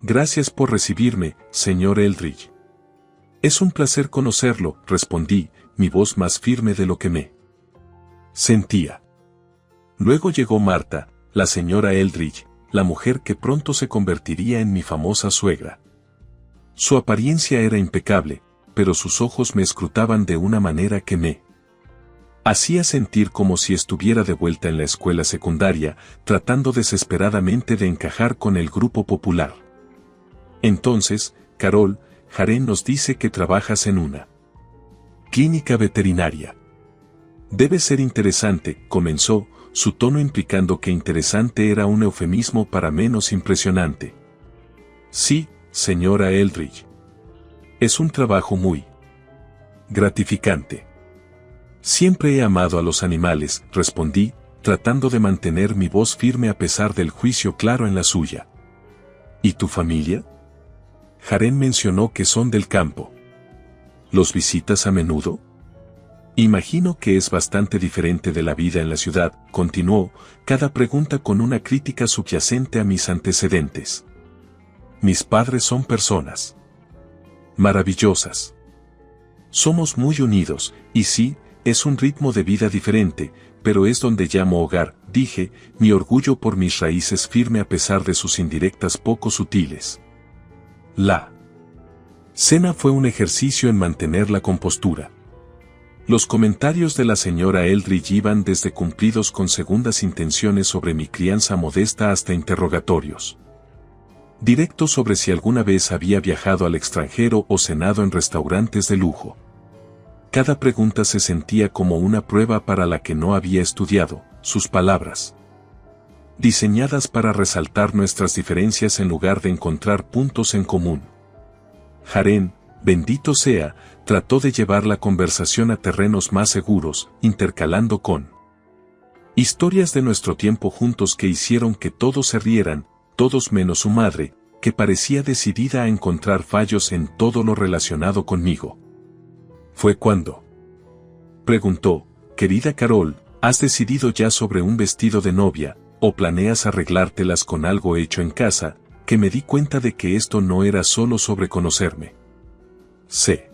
Gracias por recibirme, señor Eldridge. Es un placer conocerlo, respondí, mi voz más firme de lo que me sentía. Luego llegó Marta, la señora Eldridge, la mujer que pronto se convertiría en mi famosa suegra. Su apariencia era impecable, pero sus ojos me escrutaban de una manera que me hacía sentir como si estuviera de vuelta en la escuela secundaria, tratando desesperadamente de encajar con el grupo popular. Entonces, Carol, Jaren nos dice que trabajas en una clínica veterinaria. Debe ser interesante, comenzó, su tono implicando que interesante era un eufemismo para menos impresionante. Sí, señora Eldridge. Es un trabajo muy gratificante. Siempre he amado a los animales, respondí, tratando de mantener mi voz firme a pesar del juicio claro en la suya. ¿Y tu familia? Jaren mencionó que son del campo. ¿Los visitas a menudo? Imagino que es bastante diferente de la vida en la ciudad, continuó, cada pregunta con una crítica subyacente a mis antecedentes. Mis padres son personas maravillosas. Somos muy unidos, y sí, es un ritmo de vida diferente, pero es donde llamo hogar, dije, mi orgullo por mis raíces firme a pesar de sus indirectas poco sutiles. La cena fue un ejercicio en mantener la compostura. Los comentarios de la señora Eldridge iban desde cumplidos con segundas intenciones sobre mi crianza modesta hasta interrogatorios directos sobre si alguna vez había viajado al extranjero o cenado en restaurantes de lujo. Cada pregunta se sentía como una prueba para la que no había estudiado, sus palabras diseñadas para resaltar nuestras diferencias en lugar de encontrar puntos en común. Jaren, bendito sea, trató de llevar la conversación a terrenos más seguros, intercalando con historias de nuestro tiempo juntos que hicieron que todos se rieran, todos menos su madre, que parecía decidida a encontrar fallos en todo lo relacionado conmigo. ¿Fue cuándo? Preguntó, querida Carol, ¿has decidido ya sobre un vestido de novia, o planeas arreglártelas con algo hecho en casa, que me di cuenta de que esto no era solo sobre conocerme? Se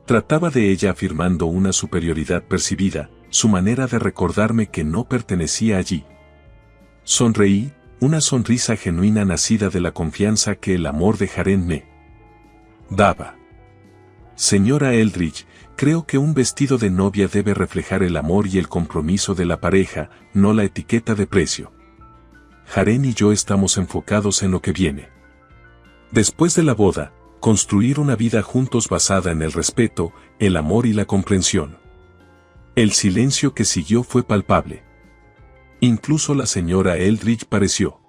trataba de ella afirmando una superioridad percibida, su manera de recordarme que no pertenecía allí. Sonreí, una sonrisa genuina nacida de la confianza que el amor de Jaren me daba. Señora Eldridge, creo que un vestido de novia debe reflejar el amor y el compromiso de la pareja, no la etiqueta de precio. Jaren y yo estamos enfocados en lo que viene. Después de la boda, construir una vida juntos basada en el respeto, el amor y la comprensión. El silencio que siguió fue palpable. Incluso la señora Eldridge pareció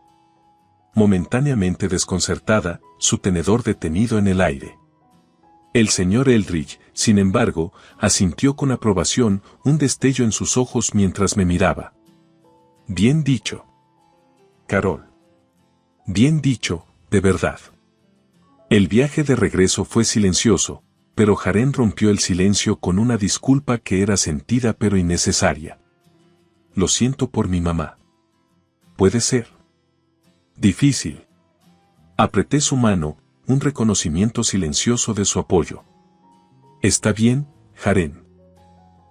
momentáneamente desconcertada, su tenedor detenido en el aire. El señor Eldridge, sin embargo, asintió con aprobación, un destello en sus ojos mientras me miraba. Bien dicho, Carol. Bien dicho, de verdad. El viaje de regreso fue silencioso, pero Jaren rompió el silencio con una disculpa que era sentida pero innecesaria. Lo siento por mi mamá. Puede ser difícil. Apreté su mano, un reconocimiento silencioso de su apoyo. Está bien, Jaren.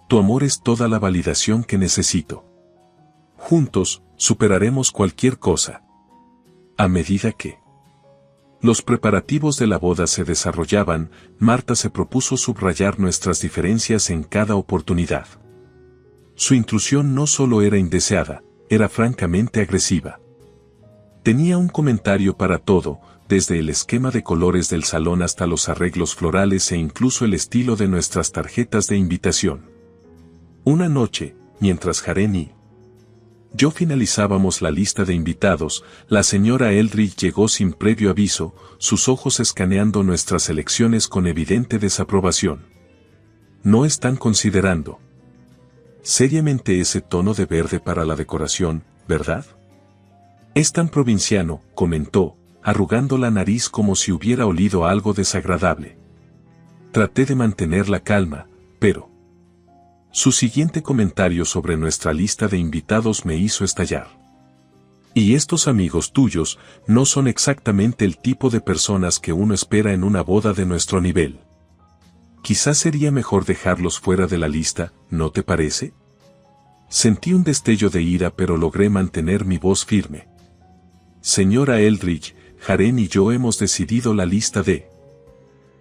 Tu amor es toda la validación que necesito. Juntos, superaremos cualquier cosa. A medida que los preparativos de la boda se desarrollaban, Marta se propuso subrayar nuestras diferencias en cada oportunidad. Su intrusión no solo era indeseada, era francamente agresiva. Tenía un comentario para todo, desde el esquema de colores del salón hasta los arreglos florales e incluso el estilo de nuestras tarjetas de invitación. Una noche, mientras Jaren y yo finalizábamos la lista de invitados, la señora Eldridge llegó sin previo aviso, sus ojos escaneando nuestras elecciones con evidente desaprobación. No están considerando seriamente ese tono de verde para la decoración, ¿verdad? Es tan provinciano, comentó, arrugando la nariz como si hubiera olido algo desagradable. Traté de mantener la calma, pero Su siguiente comentario sobre nuestra lista de invitados me hizo estallar. Y estos amigos tuyos no son exactamente el tipo de personas que uno espera en una boda de nuestro nivel. Quizás sería mejor dejarlos fuera de la lista, ¿no te parece? Sentí un destello de ira, pero logré mantener mi voz firme. Señora Eldridge, Jaren y yo hemos decidido la lista de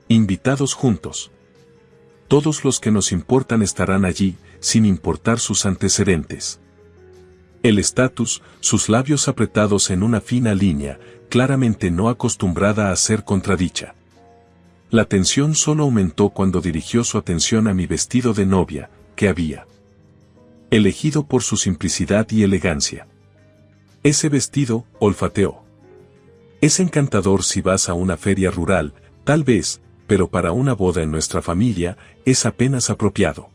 invitados juntos. Todos los que nos importan estarán allí, sin importar sus antecedentes. El estatus, sus labios apretados en una fina línea, claramente no acostumbrada a ser contradicha. La tensión solo aumentó cuando dirigió su atención a mi vestido de novia, que había elegido por su simplicidad y elegancia. Ese vestido, olfateó. Es encantador si vas a una feria rural, tal vez, pero para una boda en nuestra familia, es apenas apropiado.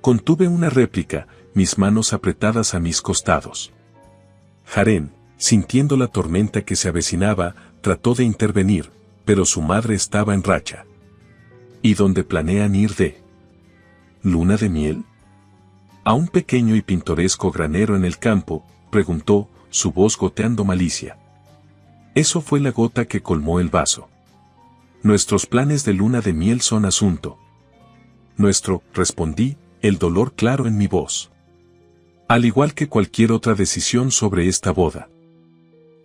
Contuve una réplica, mis manos apretadas a mis costados. Jaren, sintiendo la tormenta que se avecinaba, trató de intervenir, pero su madre estaba en racha. ¿Y dónde planean ir de luna de miel? ¿A un pequeño y pintoresco granero en el campo?, preguntó, su voz goteando malicia. Eso fue la gota que colmó el vaso. Nuestros planes de luna de miel son asunto nuestro, respondí, el dolor claro en mi voz. Al igual que cualquier otra decisión sobre esta boda.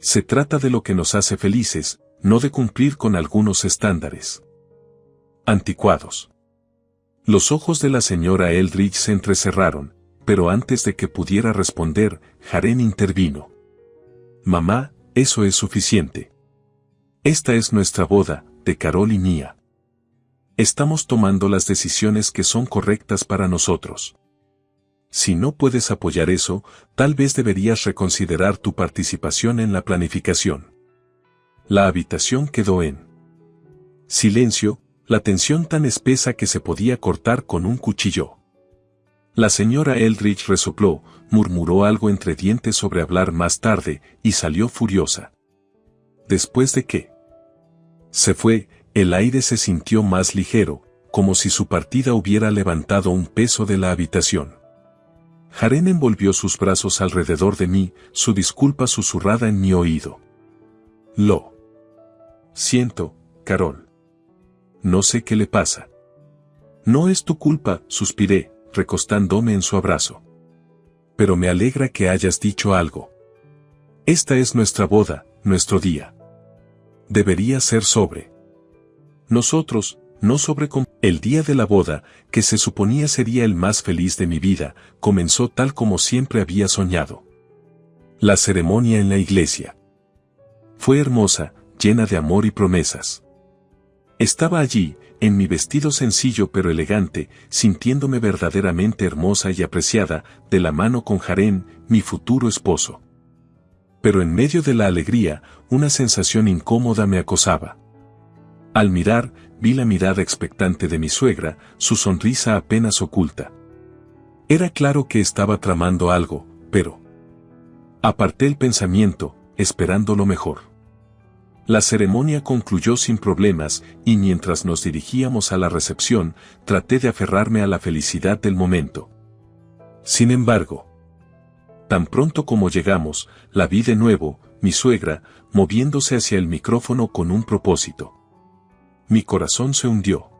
Se trata de lo que nos hace felices, no de cumplir con algunos estándares anticuados. Los ojos de la señora Eldridge se entrecerraron, pero antes de que pudiera responder, Jaren intervino. Mamá, eso es suficiente. Esta es nuestra boda, de Carol y mía. Estamos tomando las decisiones que son correctas para nosotros. Si no puedes apoyar eso, tal vez deberías reconsiderar tu participación en la planificación. La habitación quedó en silencio, la tensión tan espesa que se podía cortar con un cuchillo. La señora Eldridge resopló, murmuró algo entre dientes sobre hablar más tarde, y salió furiosa. Después de que se fue, el aire se sintió más ligero, como si su partida hubiera levantado un peso de la habitación. Jaren envolvió sus brazos alrededor de mí, su disculpa susurrada en mi oído. Lo siento, Carol. No sé qué le pasa. No es tu culpa, suspiré, recostándome en su abrazo. Pero me alegra que hayas dicho algo. Esta es nuestra boda, nuestro día. Debería ser sobre nosotros, no sobre el día de la boda, que se suponía sería el más feliz de mi vida, comenzó tal como siempre había soñado. La ceremonia en la iglesia fue hermosa, llena de amor y promesas. Estaba allí, en mi vestido sencillo pero elegante, sintiéndome verdaderamente hermosa y apreciada, de la mano con Jaren, mi futuro esposo. Pero en medio de la alegría, una sensación incómoda me acosaba. Al mirar, vi la mirada expectante de mi suegra, su sonrisa apenas oculta. Era claro que estaba tramando algo, pero aparté el pensamiento, esperando lo mejor. La ceremonia concluyó sin problemas, y mientras nos dirigíamos a la recepción, traté de aferrarme a la felicidad del momento. Sin embargo, tan pronto como llegamos, la vi de nuevo, mi suegra, moviéndose hacia el micrófono con un propósito. Mi corazón se hundió.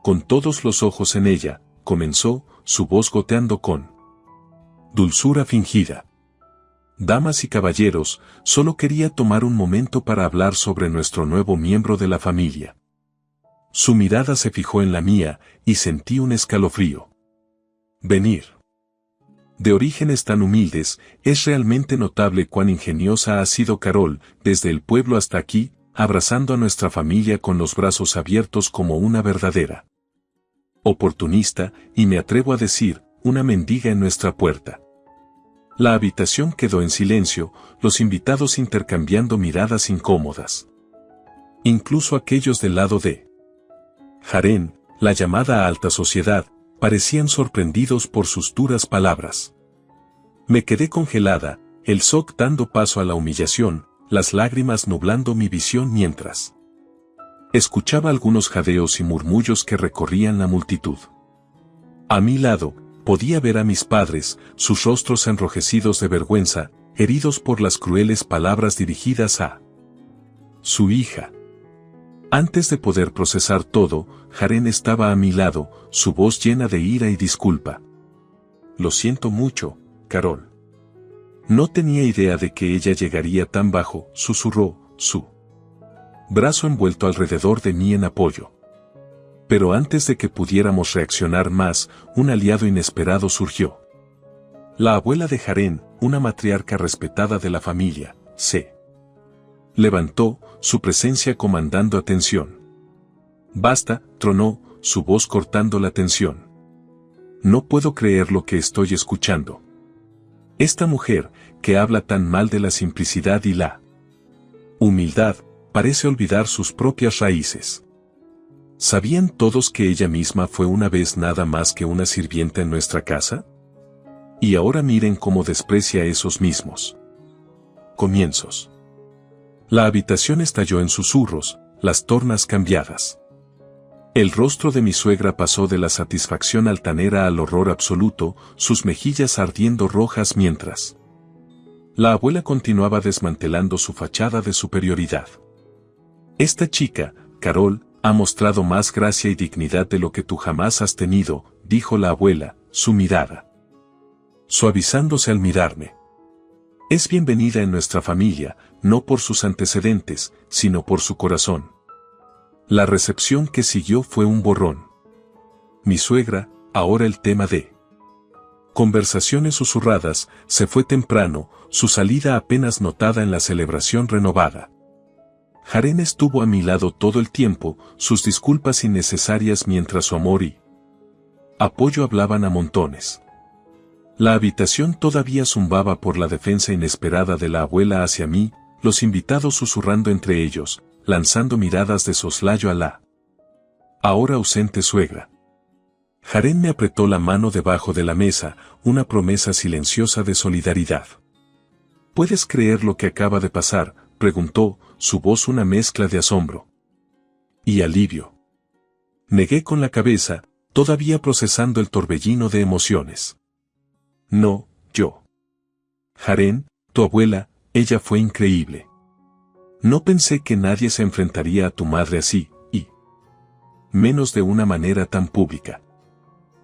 Con todos los ojos en ella, comenzó, su voz goteando con dulzura fingida. Damas y caballeros, solo quería tomar un momento para hablar sobre nuestro nuevo miembro de la familia. Su mirada se fijó en la mía, y sentí un escalofrío. Venir de orígenes tan humildes, es realmente notable cuán ingeniosa ha sido Carol, desde el pueblo hasta aquí, abrazando a nuestra familia con los brazos abiertos como una verdadera oportunista, y me atrevo a decir, una mendiga en nuestra puerta. La habitación quedó en silencio, los invitados intercambiando miradas incómodas. Incluso aquellos del lado de Jaren, la llamada alta sociedad, parecían sorprendidos por sus duras palabras. Me quedé congelada, el shock dando paso a la humillación, las lágrimas nublando mi visión mientras escuchaba algunos jadeos y murmullos que recorrían la multitud. A mi lado, podía ver a mis padres, sus rostros enrojecidos de vergüenza, heridos por las crueles palabras dirigidas a su hija. Antes de poder procesar todo, Jaren estaba a mi lado, su voz llena de ira y disculpa. Lo siento mucho, Carol. No tenía idea de que ella llegaría tan bajo, susurró, su brazo envuelto alrededor de mí en apoyo. Pero antes de que pudiéramos reaccionar más, un aliado inesperado surgió. La abuela de Jaren, una matriarca respetada de la familia, se levantó, su presencia comandando atención. Basta, tronó, su voz cortando la tensión. No puedo creer lo que estoy escuchando. Esta mujer, que habla tan mal de la simplicidad y la humildad, parece olvidar sus propias raíces. ¿Sabían todos que ella misma fue una vez nada más que una sirvienta en nuestra casa? Y ahora miren cómo desprecia esos mismos comienzos. La habitación estalló en susurros, las tornas cambiadas. El rostro de mi suegra pasó de la satisfacción altanera al horror absoluto, sus mejillas ardiendo rojas mientras la abuela continuaba desmantelando su fachada de superioridad. Esta chica, Carol, ha mostrado más gracia y dignidad de lo que tú jamás has tenido, dijo la abuela, su mirada suavizándose al mirarme. Es bienvenida en nuestra familia, no por sus antecedentes, sino por su corazón. La recepción que siguió fue un borrón. Mi suegra, ahora el tema de conversaciones susurradas, se fue temprano, su salida apenas notada en la celebración renovada. Jaren estuvo a mi lado todo el tiempo, sus disculpas innecesarias mientras su amor y apoyo hablaban a montones. La habitación todavía zumbaba por la defensa inesperada de la abuela hacia mí, los invitados susurrando entre ellos, lanzando miradas de soslayo a la ahora ausente suegra. Jaren me apretó la mano debajo de la mesa, una promesa silenciosa de solidaridad. ¿Puedes creer lo que acaba de pasar?, preguntó, su voz una mezcla de asombro y alivio. Negué con la cabeza, todavía procesando el torbellino de emociones. No, yo. Jaren, tu abuela, ella fue increíble. No pensé que nadie se enfrentaría a tu madre así, y menos de una manera tan pública.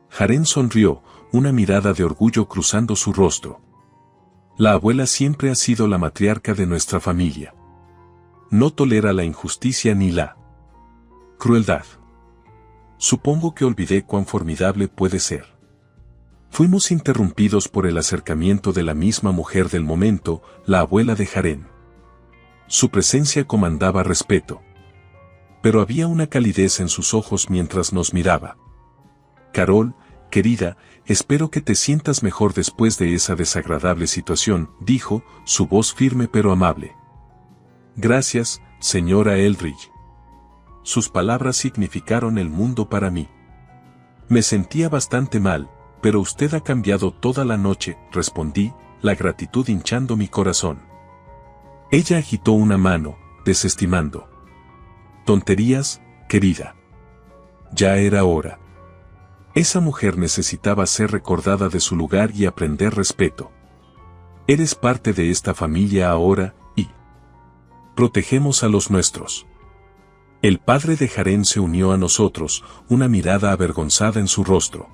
Jaren sonrió, una mirada de orgullo cruzando su rostro. La abuela siempre ha sido la matriarca de nuestra familia. No tolera la injusticia ni la crueldad. Supongo que olvidé cuán formidable puede ser. Fuimos interrumpidos por el acercamiento de la misma mujer del momento, la abuela de Jaren. Su presencia comandaba respeto. Pero había una calidez en sus ojos mientras nos miraba. Carol, querida, espero que te sientas mejor después de esa desagradable situación, dijo, su voz firme pero amable. Gracias, señora Eldridge. Sus palabras significaron el mundo para mí. Me sentía bastante mal, pero usted ha cambiado toda la noche, respondí, la gratitud hinchando mi corazón. Ella agitó una mano, desestimando. Tonterías, querida. Ya era hora. Esa mujer necesitaba ser recordada de su lugar y aprender respeto. Eres parte de esta familia ahora, y protegemos a los nuestros. El padre de Jaren se unió a nosotros, una mirada avergonzada en su rostro.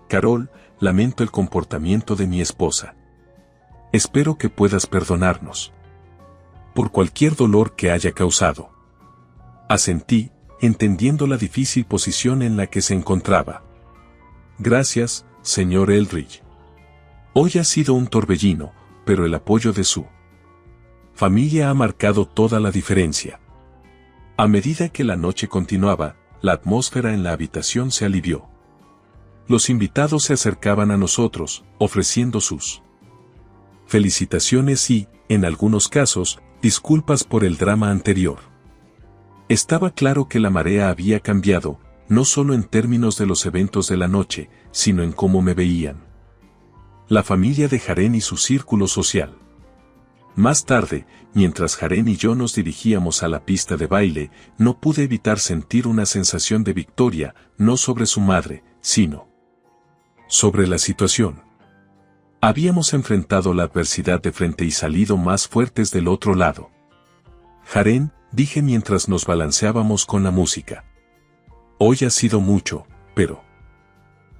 Carol, lamento el comportamiento de mi esposa. Espero que puedas perdonarnos por cualquier dolor que haya causado. Asentí, entendiendo la difícil posición en la que se encontraba. Gracias, señor Eldridge. Hoy ha sido un torbellino, pero el apoyo de su familia ha marcado toda la diferencia. A medida que la noche continuaba, la atmósfera en la habitación se alivió. Los invitados se acercaban a nosotros, ofreciendo sus felicitaciones y, en algunos casos, disculpas por el drama anterior. Estaba claro que la marea había cambiado, no solo en términos de los eventos de la noche, sino en cómo me veían. La familia de Jaren y su círculo social. Más tarde, mientras Jaren y yo nos dirigíamos a la pista de baile, no pude evitar sentir una sensación de victoria, no sobre su madre, sino sobre la situación. Habíamos enfrentado la adversidad de frente y salido más fuertes del otro lado. Jaren, dije mientras nos balanceábamos con la música. Hoy ha sido mucho, pero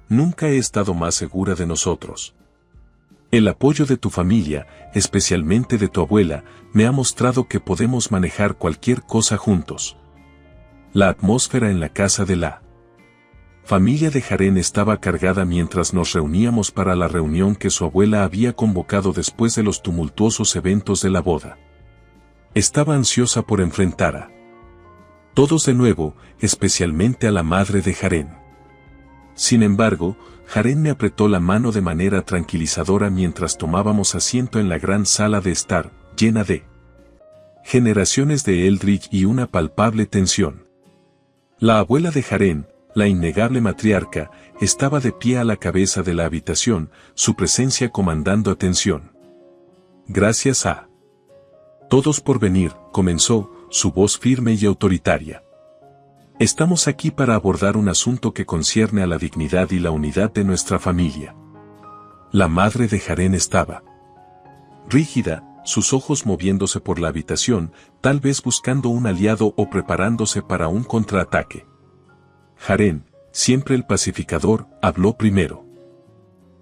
nunca he estado más segura de nosotros. El apoyo de tu familia, especialmente de tu abuela, me ha mostrado que podemos manejar cualquier cosa juntos. La atmósfera en la casa de la familia de Jaren estaba cargada mientras nos reuníamos para la reunión que su abuela había convocado después de los tumultuosos eventos de la boda. Estaba ansiosa por enfrentar a todos de nuevo, especialmente a la madre de Jaren. Sin embargo, Jaren me apretó la mano de manera tranquilizadora mientras tomábamos asiento en la gran sala de estar, llena de generaciones de Eldridge y una palpable tensión. La abuela de Jaren, la innegable matriarca, estaba de pie a la cabeza de la habitación, su presencia comandando atención. Gracias a todos por venir, comenzó, su voz firme y autoritaria. Estamos aquí para abordar un asunto que concierne a la dignidad y la unidad de nuestra familia. La madre de Jaren estaba rígida, sus ojos moviéndose por la habitación, tal vez buscando un aliado o preparándose para un contraataque. Jaren, siempre el pacificador, habló primero.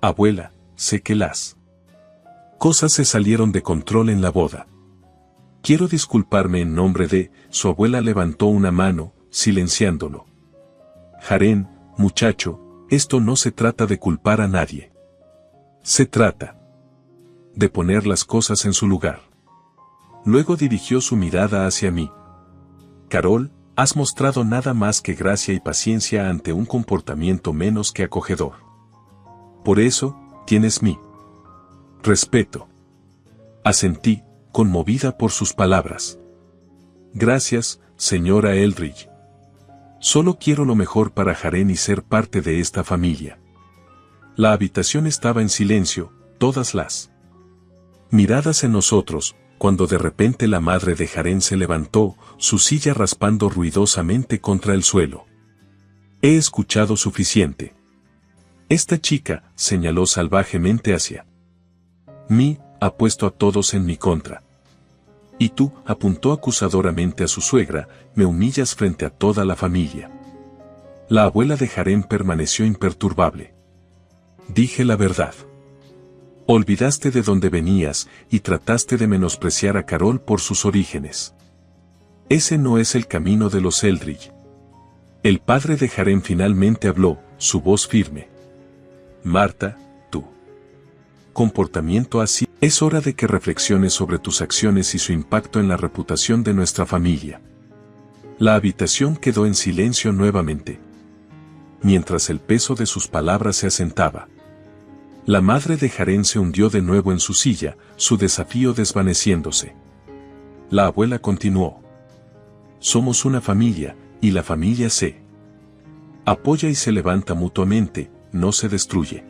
Abuela, sé que las cosas se salieron de control en la boda. Quiero disculparme en nombre de, su abuela levantó una mano, silenciándolo. Jaren, muchacho, esto no se trata de culpar a nadie. Se trata de poner las cosas en su lugar. Luego dirigió su mirada hacia mí. Carol, has mostrado nada más que gracia y paciencia ante un comportamiento menos que acogedor. Por eso, tienes mi respeto. Asentí, conmovida por sus palabras. Gracias, señora Eldridge. Solo quiero lo mejor para Jaren y ser parte de esta familia. La habitación estaba en silencio, todas las miradas en nosotros, cuando de repente la madre de Jaren se levantó, su silla raspando ruidosamente contra el suelo. He escuchado suficiente. Esta chica, señaló salvajemente hacia mí, ha puesto a todos en mi contra. Y tú, apuntó acusadoramente a su suegra, me humillas frente a toda la familia. La abuela de Jaren permaneció imperturbable. Dije la verdad. Olvidaste de dónde venías y trataste de menospreciar a Carol por sus orígenes. Ese no es el camino de los Eldridge. El padre de Jaren finalmente habló, su voz firme. Marta, tu comportamiento así. Es hora de que reflexiones sobre tus acciones y su impacto en la reputación de nuestra familia. La habitación quedó en silencio nuevamente, mientras el peso de sus palabras se asentaba. La madre de Jaren se hundió de nuevo en su silla, su desafío desvaneciéndose. La abuela continuó. Somos una familia, y la familia se apoya y se levanta mutuamente, no se destruye.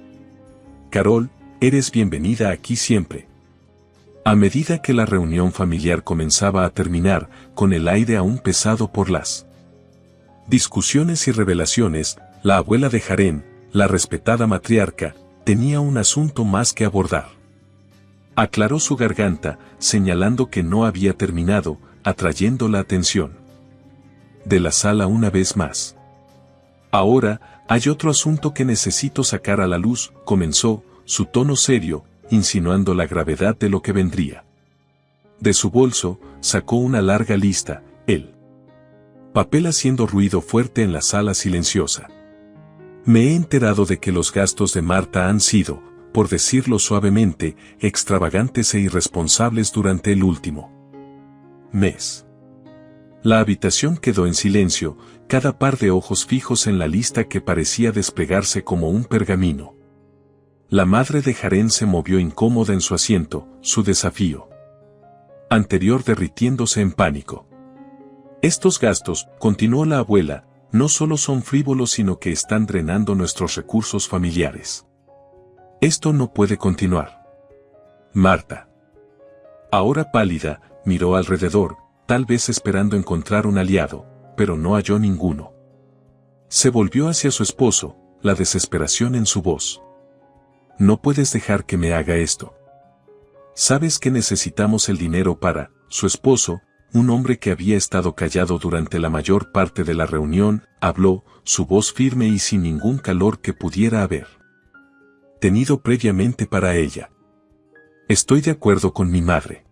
Carol, eres bienvenida aquí siempre. A medida que la reunión familiar comenzaba a terminar, con el aire aún pesado por las discusiones y revelaciones, la abuela de Jaren, la respetada matriarca, tenía un asunto más que abordar. Aclaró su garganta, señalando que no había terminado, atrayendo la atención de la sala una vez más. Ahora, hay otro asunto que necesito sacar a la luz, comenzó, su tono serio, insinuando la gravedad de lo que vendría. De su bolso, sacó una larga lista, el papel haciendo ruido fuerte en la sala silenciosa. Me he enterado de que los gastos de Marta han sido, por decirlo suavemente, extravagantes e irresponsables durante el último mes. La habitación quedó en silencio, cada par de ojos fijos en la lista que parecía desplegarse como un pergamino. La madre de Jaren se movió incómoda en su asiento, su desafío anterior derritiéndose en pánico. Estos gastos, continuó la abuela, no solo son frívolos sino que están drenando nuestros recursos familiares. Esto no puede continuar. Marta, ahora pálida, miró alrededor, tal vez esperando encontrar un aliado, pero no halló ninguno. Se volvió hacia su esposo, la desesperación en su voz. no puedes dejar que me haga esto. Sabes que necesitamos el dinero para, su esposo, un hombre que había estado callado durante la mayor parte de la reunión, habló, su voz firme y sin ningún calor que pudiera haber tenido previamente para ella. Estoy de acuerdo con mi madre.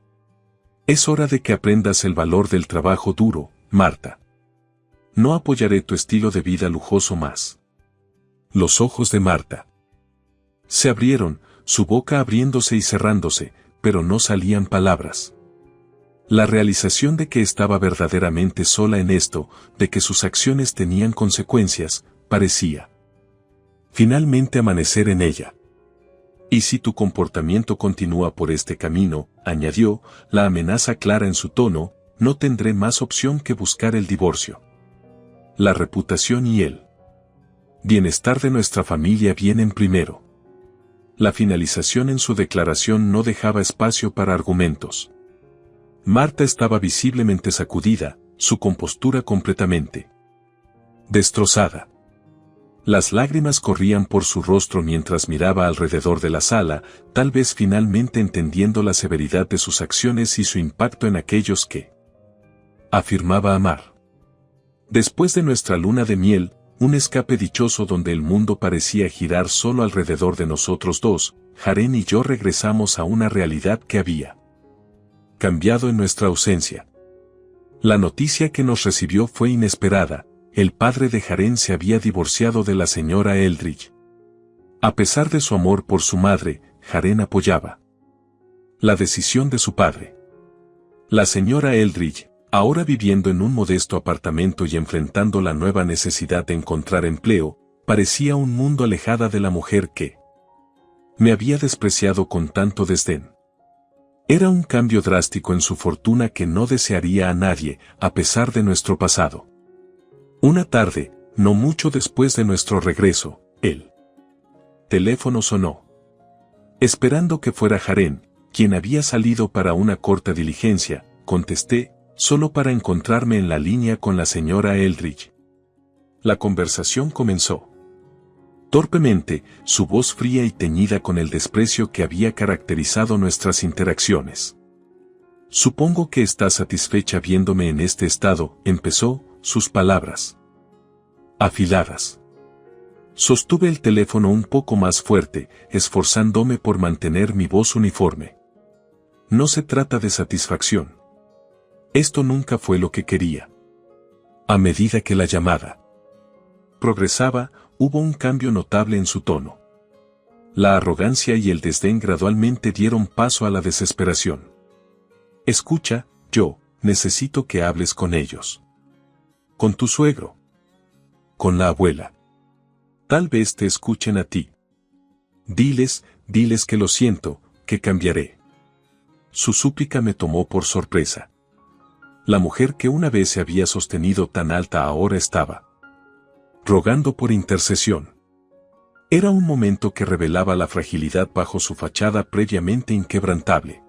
Es hora de que aprendas el valor del trabajo duro, Marta. No apoyaré tu estilo de vida lujoso más. Los ojos de Marta se abrieron, su boca abriéndose y cerrándose, pero no salían palabras. La realización de que estaba verdaderamente sola en esto, de que sus acciones tenían consecuencias, parecía finalmente amanecer en ella. Y si tu comportamiento continúa por este camino, añadió, la amenaza clara en su tono, no tendré más opción que buscar el divorcio. La reputación y el bienestar de nuestra familia vienen primero. La finalización en su declaración no dejaba espacio para argumentos. Marta estaba visiblemente sacudida, su compostura completamente destrozada. Las lágrimas corrían por su rostro mientras miraba alrededor de la sala, tal vez finalmente entendiendo la severidad de sus acciones y su impacto en aquellos que afirmaba amar. Después de nuestra luna de miel, un escape dichoso donde el mundo parecía girar solo alrededor de nosotros dos, Jaren y yo regresamos a una realidad que había cambiado en nuestra ausencia. La noticia que nos recibió fue inesperada. El padre de Jaren se había divorciado de la señora Eldridge. A pesar de su amor por su madre, Jaren apoyaba la decisión de su padre. La señora Eldridge, ahora viviendo en un modesto apartamento y enfrentando la nueva necesidad de encontrar empleo, parecía un mundo alejada de la mujer que me había despreciado con tanto desdén. Era un cambio drástico en su fortuna que no desearía a nadie, a pesar de nuestro pasado. Una tarde, no mucho después de nuestro regreso, el teléfono sonó. Esperando que fuera Jaren, quien había salido para una corta diligencia, contesté, solo para encontrarme en la línea con la señora Eldridge. La conversación comenzó. Torpemente, su voz fría y teñida con el desprecio que había caracterizado nuestras interacciones. Supongo que estás satisfecha viéndome en este estado, empezó, sus palabras afiladas. Sostuve el teléfono un poco más fuerte, esforzándome por mantener mi voz uniforme. No se trata de satisfacción. Esto nunca fue lo que quería. A medida que la llamada progresaba, hubo un cambio notable en su tono. La arrogancia y el desdén gradualmente dieron paso a la desesperación. Escucha, yo necesito que hables con ellos. Con tu suegro. Con la abuela. Tal vez te escuchen a ti. Diles que lo siento, que cambiaré. Su súplica me tomó por sorpresa. La mujer que una vez se había sostenido tan alta ahora estaba rogando por intercesión. Era un momento que revelaba la fragilidad bajo su fachada previamente inquebrantable.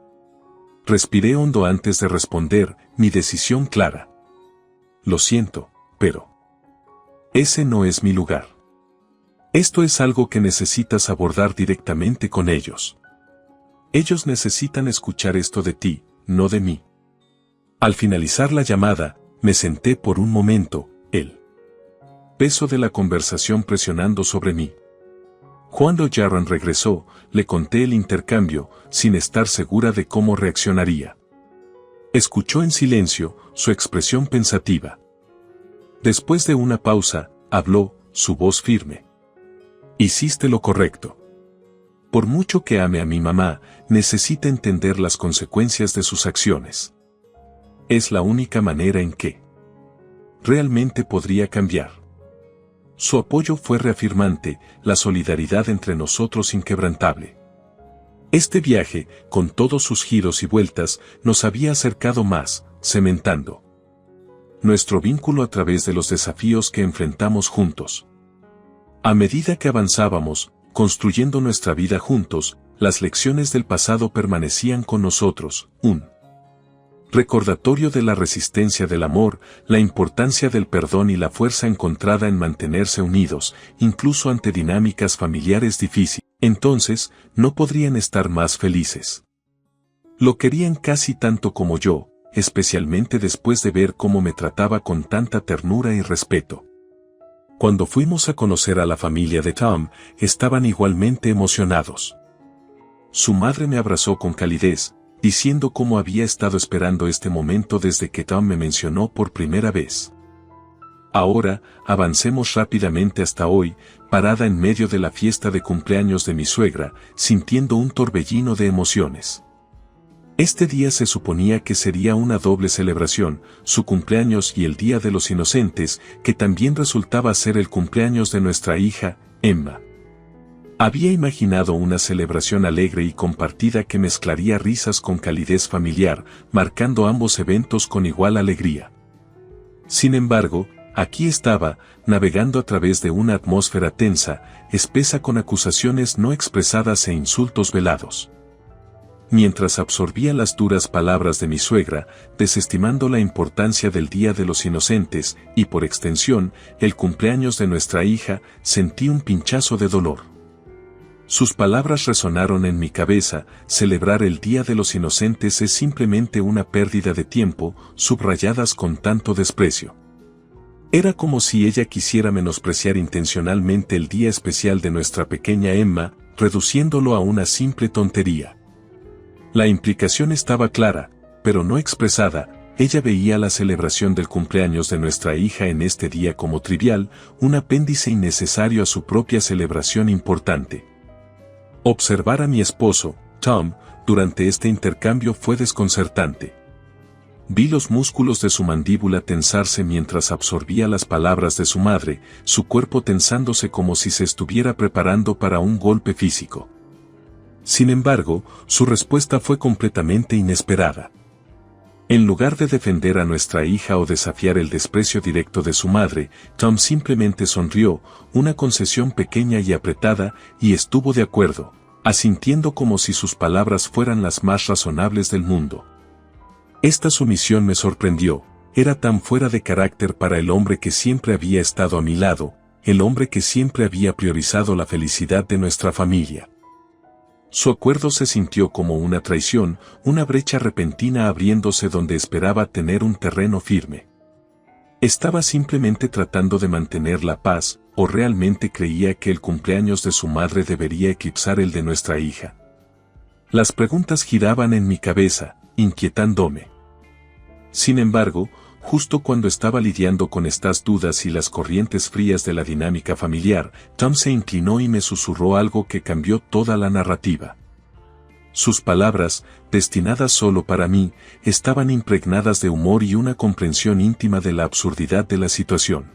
Respiré hondo antes de responder, mi decisión clara. Lo siento, pero ese no es mi lugar. Esto es algo que necesitas abordar directamente con ellos. Ellos necesitan escuchar esto de ti, no de mí. Al finalizar la llamada, me senté por un momento, el peso de la conversación presionando sobre mí. Cuando Jaren regresó, le conté el intercambio, sin estar segura de cómo reaccionaría. Escuchó en silencio, su expresión pensativa. Después de una pausa, habló, su voz firme. Hiciste lo correcto. Por mucho que ame a mi mamá, necesita entender las consecuencias de sus acciones. Es la única manera en que realmente podría cambiar. Su apoyo fue reafirmante, la solidaridad entre nosotros inquebrantable. Este viaje, con todos sus giros y vueltas, nos había acercado más, cementando nuestro vínculo a través de los desafíos que enfrentamos juntos. A medida que avanzábamos, construyendo nuestra vida juntos, las lecciones del pasado permanecían con nosotros, un recordatorio de la resistencia del amor, la importancia del perdón y la fuerza encontrada en mantenerse unidos, incluso ante dinámicas familiares difíciles. Entonces, no podrían estar más felices. Lo querían casi tanto como yo, especialmente después de ver cómo me trataba con tanta ternura y respeto. Cuando fuimos a conocer a la familia de Tom, estaban igualmente emocionados. Su madre me abrazó con calidez, diciendo cómo había estado esperando este momento desde que Tom me mencionó por primera vez. Ahora, avancemos rápidamente hasta hoy, parada en medio de la fiesta de cumpleaños de mi suegra, sintiendo un torbellino de emociones. Este día se suponía que sería una doble celebración, su cumpleaños y el Día de los Inocentes, que también resultaba ser el cumpleaños de nuestra hija, Emma. Había imaginado una celebración alegre y compartida que mezclaría risas con calidez familiar, marcando ambos eventos con igual alegría. Sin embargo, aquí estaba, navegando a través de una atmósfera tensa, espesa con acusaciones no expresadas e insultos velados. Mientras absorbía las duras palabras de mi suegra, desestimando la importancia del Día de los Inocentes y por extensión, el cumpleaños de nuestra hija, sentí un pinchazo de dolor. Sus palabras resonaron en mi cabeza: celebrar el Día de los Inocentes es simplemente una pérdida de tiempo, subrayadas con tanto desprecio. Era como si ella quisiera menospreciar intencionalmente el día especial de nuestra pequeña Emma, reduciéndolo a una simple tontería. La implicación estaba clara, pero no expresada. Ella veía la celebración del cumpleaños de nuestra hija en este día como trivial, un apéndice innecesario a su propia celebración importante. Observar a mi esposo, Tom, durante este intercambio fue desconcertante. Vi los músculos de su mandíbula tensarse mientras absorbía las palabras de su madre, su cuerpo tensándose como si se estuviera preparando para un golpe físico. Sin embargo, su respuesta fue completamente inesperada. En lugar de defender a nuestra hija o desafiar el desprecio directo de su madre, Tom simplemente sonrió, una concesión pequeña y apretada, y estuvo de acuerdo, asintiendo como si sus palabras fueran las más razonables del mundo. Esta sumisión me sorprendió, era tan fuera de carácter para el hombre que siempre había estado a mi lado, el hombre que siempre había priorizado la felicidad de nuestra familia. Su acuerdo se sintió como una traición, una brecha repentina abriéndose donde esperaba tener un terreno firme. ¿Estaba simplemente tratando de mantener la paz, o realmente creía que el cumpleaños de su madre debería eclipsar el de nuestra hija? Las preguntas giraban en mi cabeza, inquietándome. Sin embargo, justo cuando estaba lidiando con estas dudas y las corrientes frías de la dinámica familiar, Tom se inclinó y me susurró algo que cambió toda la narrativa. Sus palabras, destinadas solo para mí, estaban impregnadas de humor y una comprensión íntima de la absurdidad de la situación.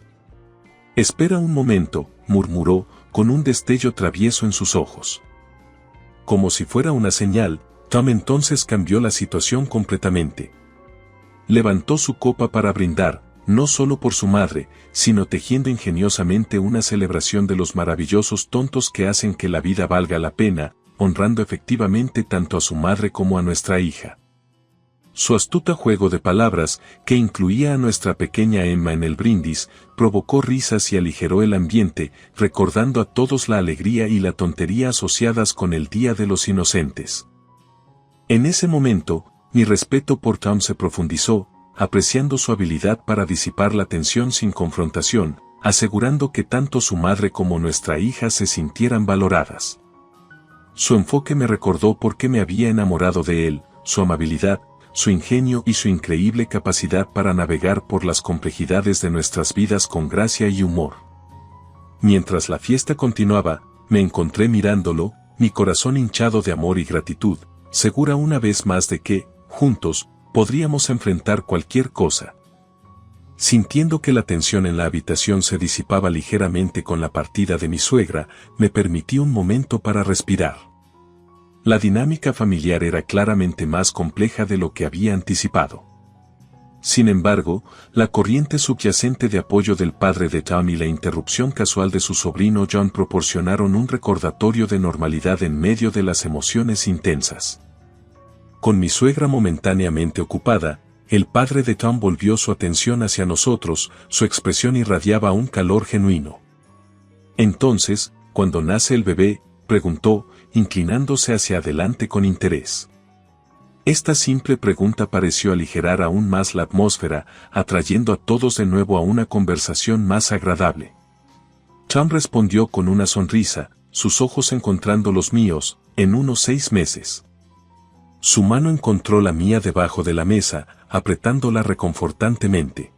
«Espera un momento», murmuró, con un destello travieso en sus ojos. Como si fuera una señal, Tom entonces cambió la situación completamente. Levantó su copa para brindar, no solo por su madre, sino tejiendo ingeniosamente una celebración de los maravillosos tontos que hacen que la vida valga la pena, honrando efectivamente tanto a su madre como a nuestra hija. Su astuto juego de palabras, que incluía a nuestra pequeña Emma en el brindis, provocó risas y aligeró el ambiente, recordando a todos la alegría y la tontería asociadas con el Día de los Inocentes. En ese momento, mi respeto por Tom se profundizó, apreciando su habilidad para disipar la tensión sin confrontación, asegurando que tanto su madre como nuestra hija se sintieran valoradas. Su enfoque me recordó por qué me había enamorado de él, su amabilidad, su ingenio y su increíble capacidad para navegar por las complejidades de nuestras vidas con gracia y humor. Mientras la fiesta continuaba, me encontré mirándolo, mi corazón hinchado de amor y gratitud, segura una vez más de que, juntos, podríamos enfrentar cualquier cosa. Sintiendo que la tensión en la habitación se disipaba ligeramente con la partida de mi suegra, me permití un momento para respirar. La dinámica familiar era claramente más compleja de lo que había anticipado. Sin embargo, la corriente subyacente de apoyo del padre de Tom y la interrupción casual de su sobrino John proporcionaron un recordatorio de normalidad en medio de las emociones intensas. Con mi suegra momentáneamente ocupada, el padre de Tom volvió su atención hacia nosotros, su expresión irradiaba un calor genuino. Entonces, cuando nace el bebé, preguntó, inclinándose hacia adelante con interés. Esta simple pregunta pareció aligerar aún más la atmósfera, atrayendo a todos de nuevo a una conversación más agradable. Tom respondió con una sonrisa, sus ojos encontrando los míos, en unos 6 meses. Su mano encontró la mía debajo de la mesa, apretándola reconfortantemente.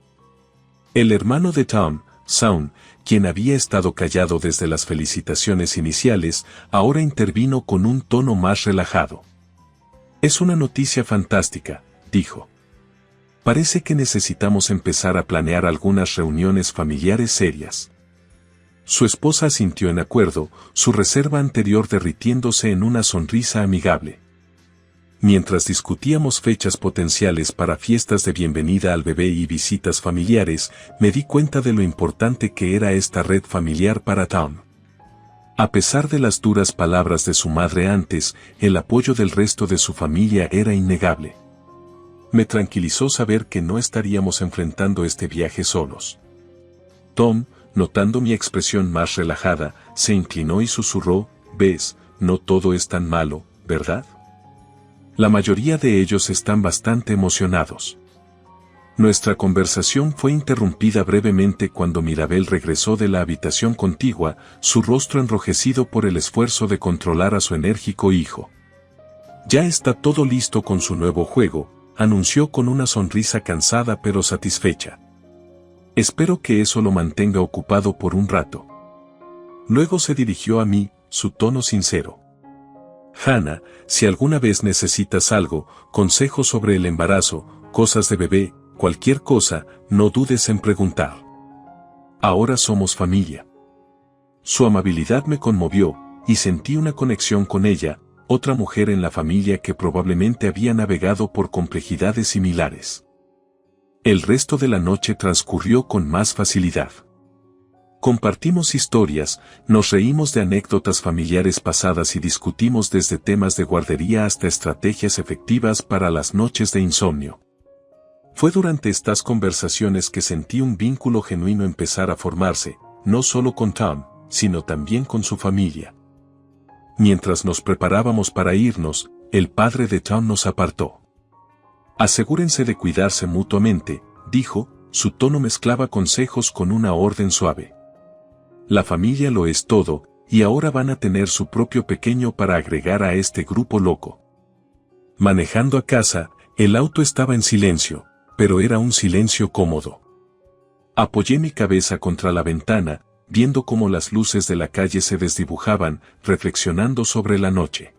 El hermano de Tom, Shaun, quien había estado callado desde las felicitaciones iniciales, ahora intervino con un tono más relajado. «Es una noticia fantástica», dijo. «Parece que necesitamos empezar a planear algunas reuniones familiares serias». Su esposa asintió en acuerdo, su reserva anterior derritiéndose en una sonrisa amigable. Mientras discutíamos fechas potenciales para fiestas de bienvenida al bebé y visitas familiares, me di cuenta de lo importante que era esta red familiar para Tom. A pesar de las duras palabras de su madre antes, el apoyo del resto de su familia era innegable. Me tranquilizó saber que no estaríamos enfrentando este viaje solos. Tom, notando mi expresión más relajada, se inclinó y susurró, «Ves, no todo es tan malo, ¿verdad? La mayoría de ellos están bastante emocionados». Nuestra conversación fue interrumpida brevemente cuando Mirabel regresó de la habitación contigua, su rostro enrojecido por el esfuerzo de controlar a su enérgico hijo. «Ya está todo listo con su nuevo juego», anunció con una sonrisa cansada pero satisfecha. «Espero que eso lo mantenga ocupado por un rato». Luego se dirigió a mí, su tono sincero. «Hannah, si alguna vez necesitas algo, consejos sobre el embarazo, cosas de bebé, cualquier cosa, no dudes en preguntar. Ahora somos familia». Su amabilidad me conmovió, y sentí una conexión con ella, otra mujer en la familia que probablemente había navegado por complejidades similares. El resto de la noche transcurrió con más facilidad. Compartimos historias, nos reímos de anécdotas familiares pasadas y discutimos desde temas de guardería hasta estrategias efectivas para las noches de insomnio. Fue durante estas conversaciones que sentí un vínculo genuino empezar a formarse, no solo con Tom, sino también con su familia. Mientras nos preparábamos para irnos, el padre de Tom nos apartó. «Asegúrense de cuidarse mutuamente», dijo, su tono mezclaba consejos con una orden suave. «La familia lo es todo, y ahora van a tener su propio pequeño para agregar a este grupo loco». Manejando a casa, el auto estaba en silencio, pero era un silencio cómodo. Apoyé mi cabeza contra la ventana, viendo cómo las luces de la calle se desdibujaban, reflexionando sobre la noche.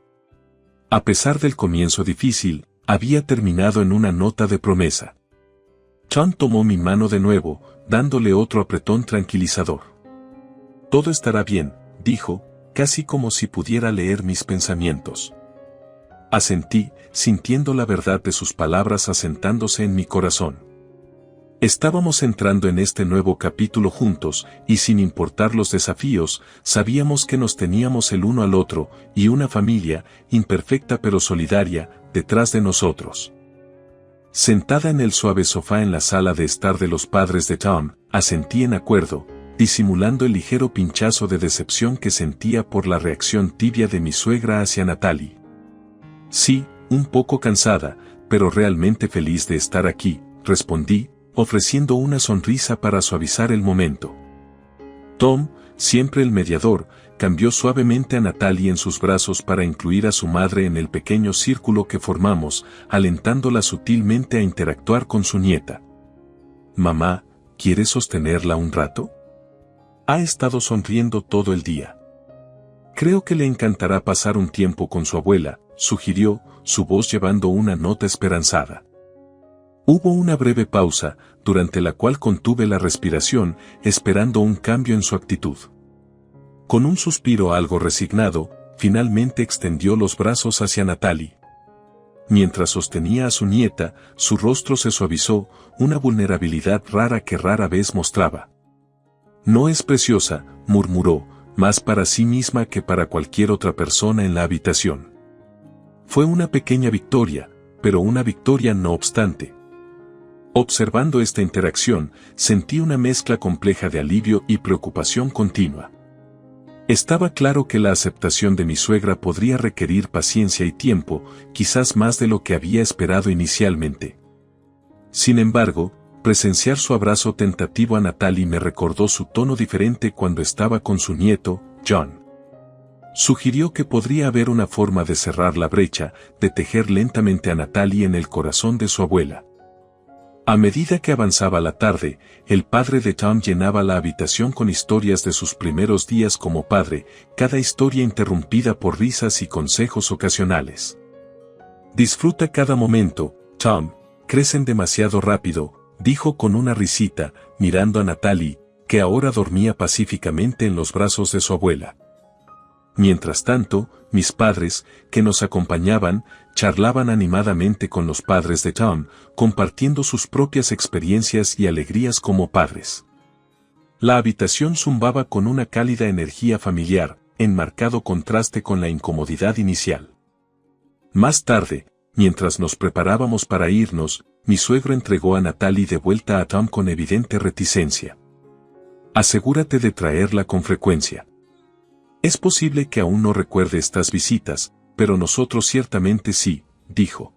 A pesar del comienzo difícil, había terminado en una nota de promesa. Tom tomó mi mano de nuevo, dándole otro apretón tranquilizador. «Todo estará bien», dijo, casi como si pudiera leer mis pensamientos. Asentí, sintiendo la verdad de sus palabras asentándose en mi corazón. Estábamos entrando en este nuevo capítulo juntos, y sin importar los desafíos, sabíamos que nos teníamos el uno al otro, y una familia, imperfecta pero solidaria, detrás de nosotros. Sentada en el suave sofá en la sala de estar de los padres de Tom, asentí en acuerdo, disimulando el ligero pinchazo de decepción que sentía por la reacción tibia de mi suegra hacia Natalie. «Sí, un poco cansada, pero realmente feliz de estar aquí», respondí, ofreciendo una sonrisa para suavizar el momento. Tom, siempre el mediador, cambió suavemente a Natalie en sus brazos para incluir a su madre en el pequeño círculo que formamos, alentándola sutilmente a interactuar con su nieta. «Mamá, ¿quieres sostenerla un rato? Ha estado sonriendo todo el día. Creo que le encantará pasar un tiempo con su abuela», sugirió, su voz llevando una nota esperanzada. Hubo una breve pausa, durante la cual contuve la respiración, esperando un cambio en su actitud. Con un suspiro algo resignado, finalmente extendió los brazos hacia Natalie. Mientras sostenía a su nieta, su rostro se suavizó, una vulnerabilidad rara que rara vez mostraba. «No es preciosa», murmuró, más para sí misma que para cualquier otra persona en la habitación. Fue una pequeña victoria, pero una victoria no obstante. Observando esta interacción, sentí una mezcla compleja de alivio y preocupación continua. Estaba claro que la aceptación de mi suegra podría requerir paciencia y tiempo, quizás más de lo que había esperado inicialmente. Sin embargo, presenciar su abrazo tentativo a Natalie me recordó su tono diferente cuando estaba con su nieto, John. Sugirió que podría haber una forma de cerrar la brecha, de tejer lentamente a Natalie en el corazón de su abuela. A medida que avanzaba la tarde, el padre de Tom llenaba la habitación con historias de sus primeros días como padre, cada historia interrumpida por risas y consejos ocasionales. Disfruta cada momento, Tom, crecen demasiado rápido, dijo con una risita, mirando a Natalie, que ahora dormía pacíficamente en los brazos de su abuela. Mientras tanto, mis padres, que nos acompañaban, charlaban animadamente con los padres de Tom, compartiendo sus propias experiencias y alegrías como padres. La habitación zumbaba con una cálida energía familiar, en marcado contraste con la incomodidad inicial. Más tarde, mientras nos preparábamos para irnos, mi suegro entregó a Natalie de vuelta a Tom con evidente reticencia. Asegúrate de traerla con frecuencia. Es posible que aún no recuerde estas visitas, pero nosotros ciertamente sí, dijo.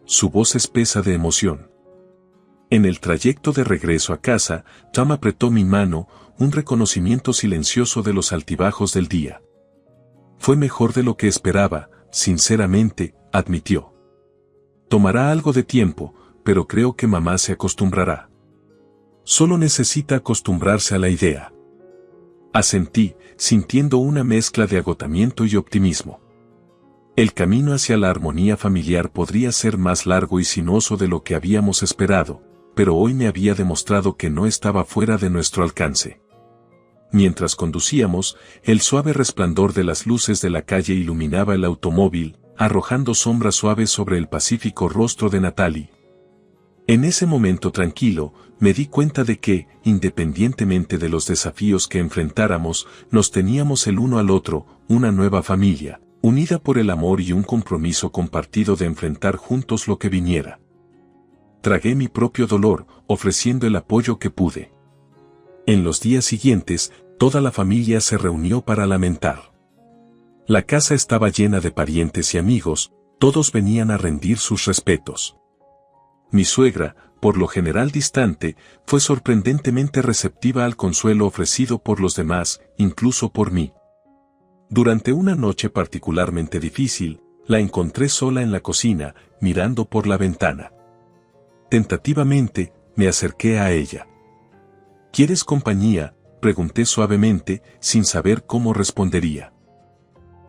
Su voz espesa de emoción. En el trayecto de regreso a casa, Tom apretó mi mano, un reconocimiento silencioso de los altibajos del día. Fue mejor de lo que esperaba, sinceramente, admitió. Tomará algo de tiempo, pero creo que mamá se acostumbrará. Solo necesita acostumbrarse a la idea. Asentí, sintiendo una mezcla de agotamiento y optimismo. El camino hacia la armonía familiar podría ser más largo y sinuoso de lo que habíamos esperado, pero hoy me había demostrado que no estaba fuera de nuestro alcance. Mientras conducíamos, el suave resplandor de las luces de la calle iluminaba el automóvil, arrojando sombras suaves sobre el pacífico rostro de Natalie. En ese momento tranquilo, me di cuenta de que, independientemente de los desafíos que enfrentáramos, nos teníamos el uno al otro, una nueva familia, unida por el amor y un compromiso compartido de enfrentar juntos lo que viniera. Tragué mi propio dolor, ofreciendo el apoyo que pude. En los días siguientes, toda la familia se reunió para lamentar. La casa estaba llena de parientes y amigos, todos venían a rendir sus respetos. Mi suegra, por lo general distante, fue sorprendentemente receptiva al consuelo ofrecido por los demás, incluso por mí. Durante una noche particularmente difícil, la encontré sola en la cocina, mirando por la ventana. Tentativamente, me acerqué a ella. ¿Quieres compañía?, pregunté suavemente, sin saber cómo respondería.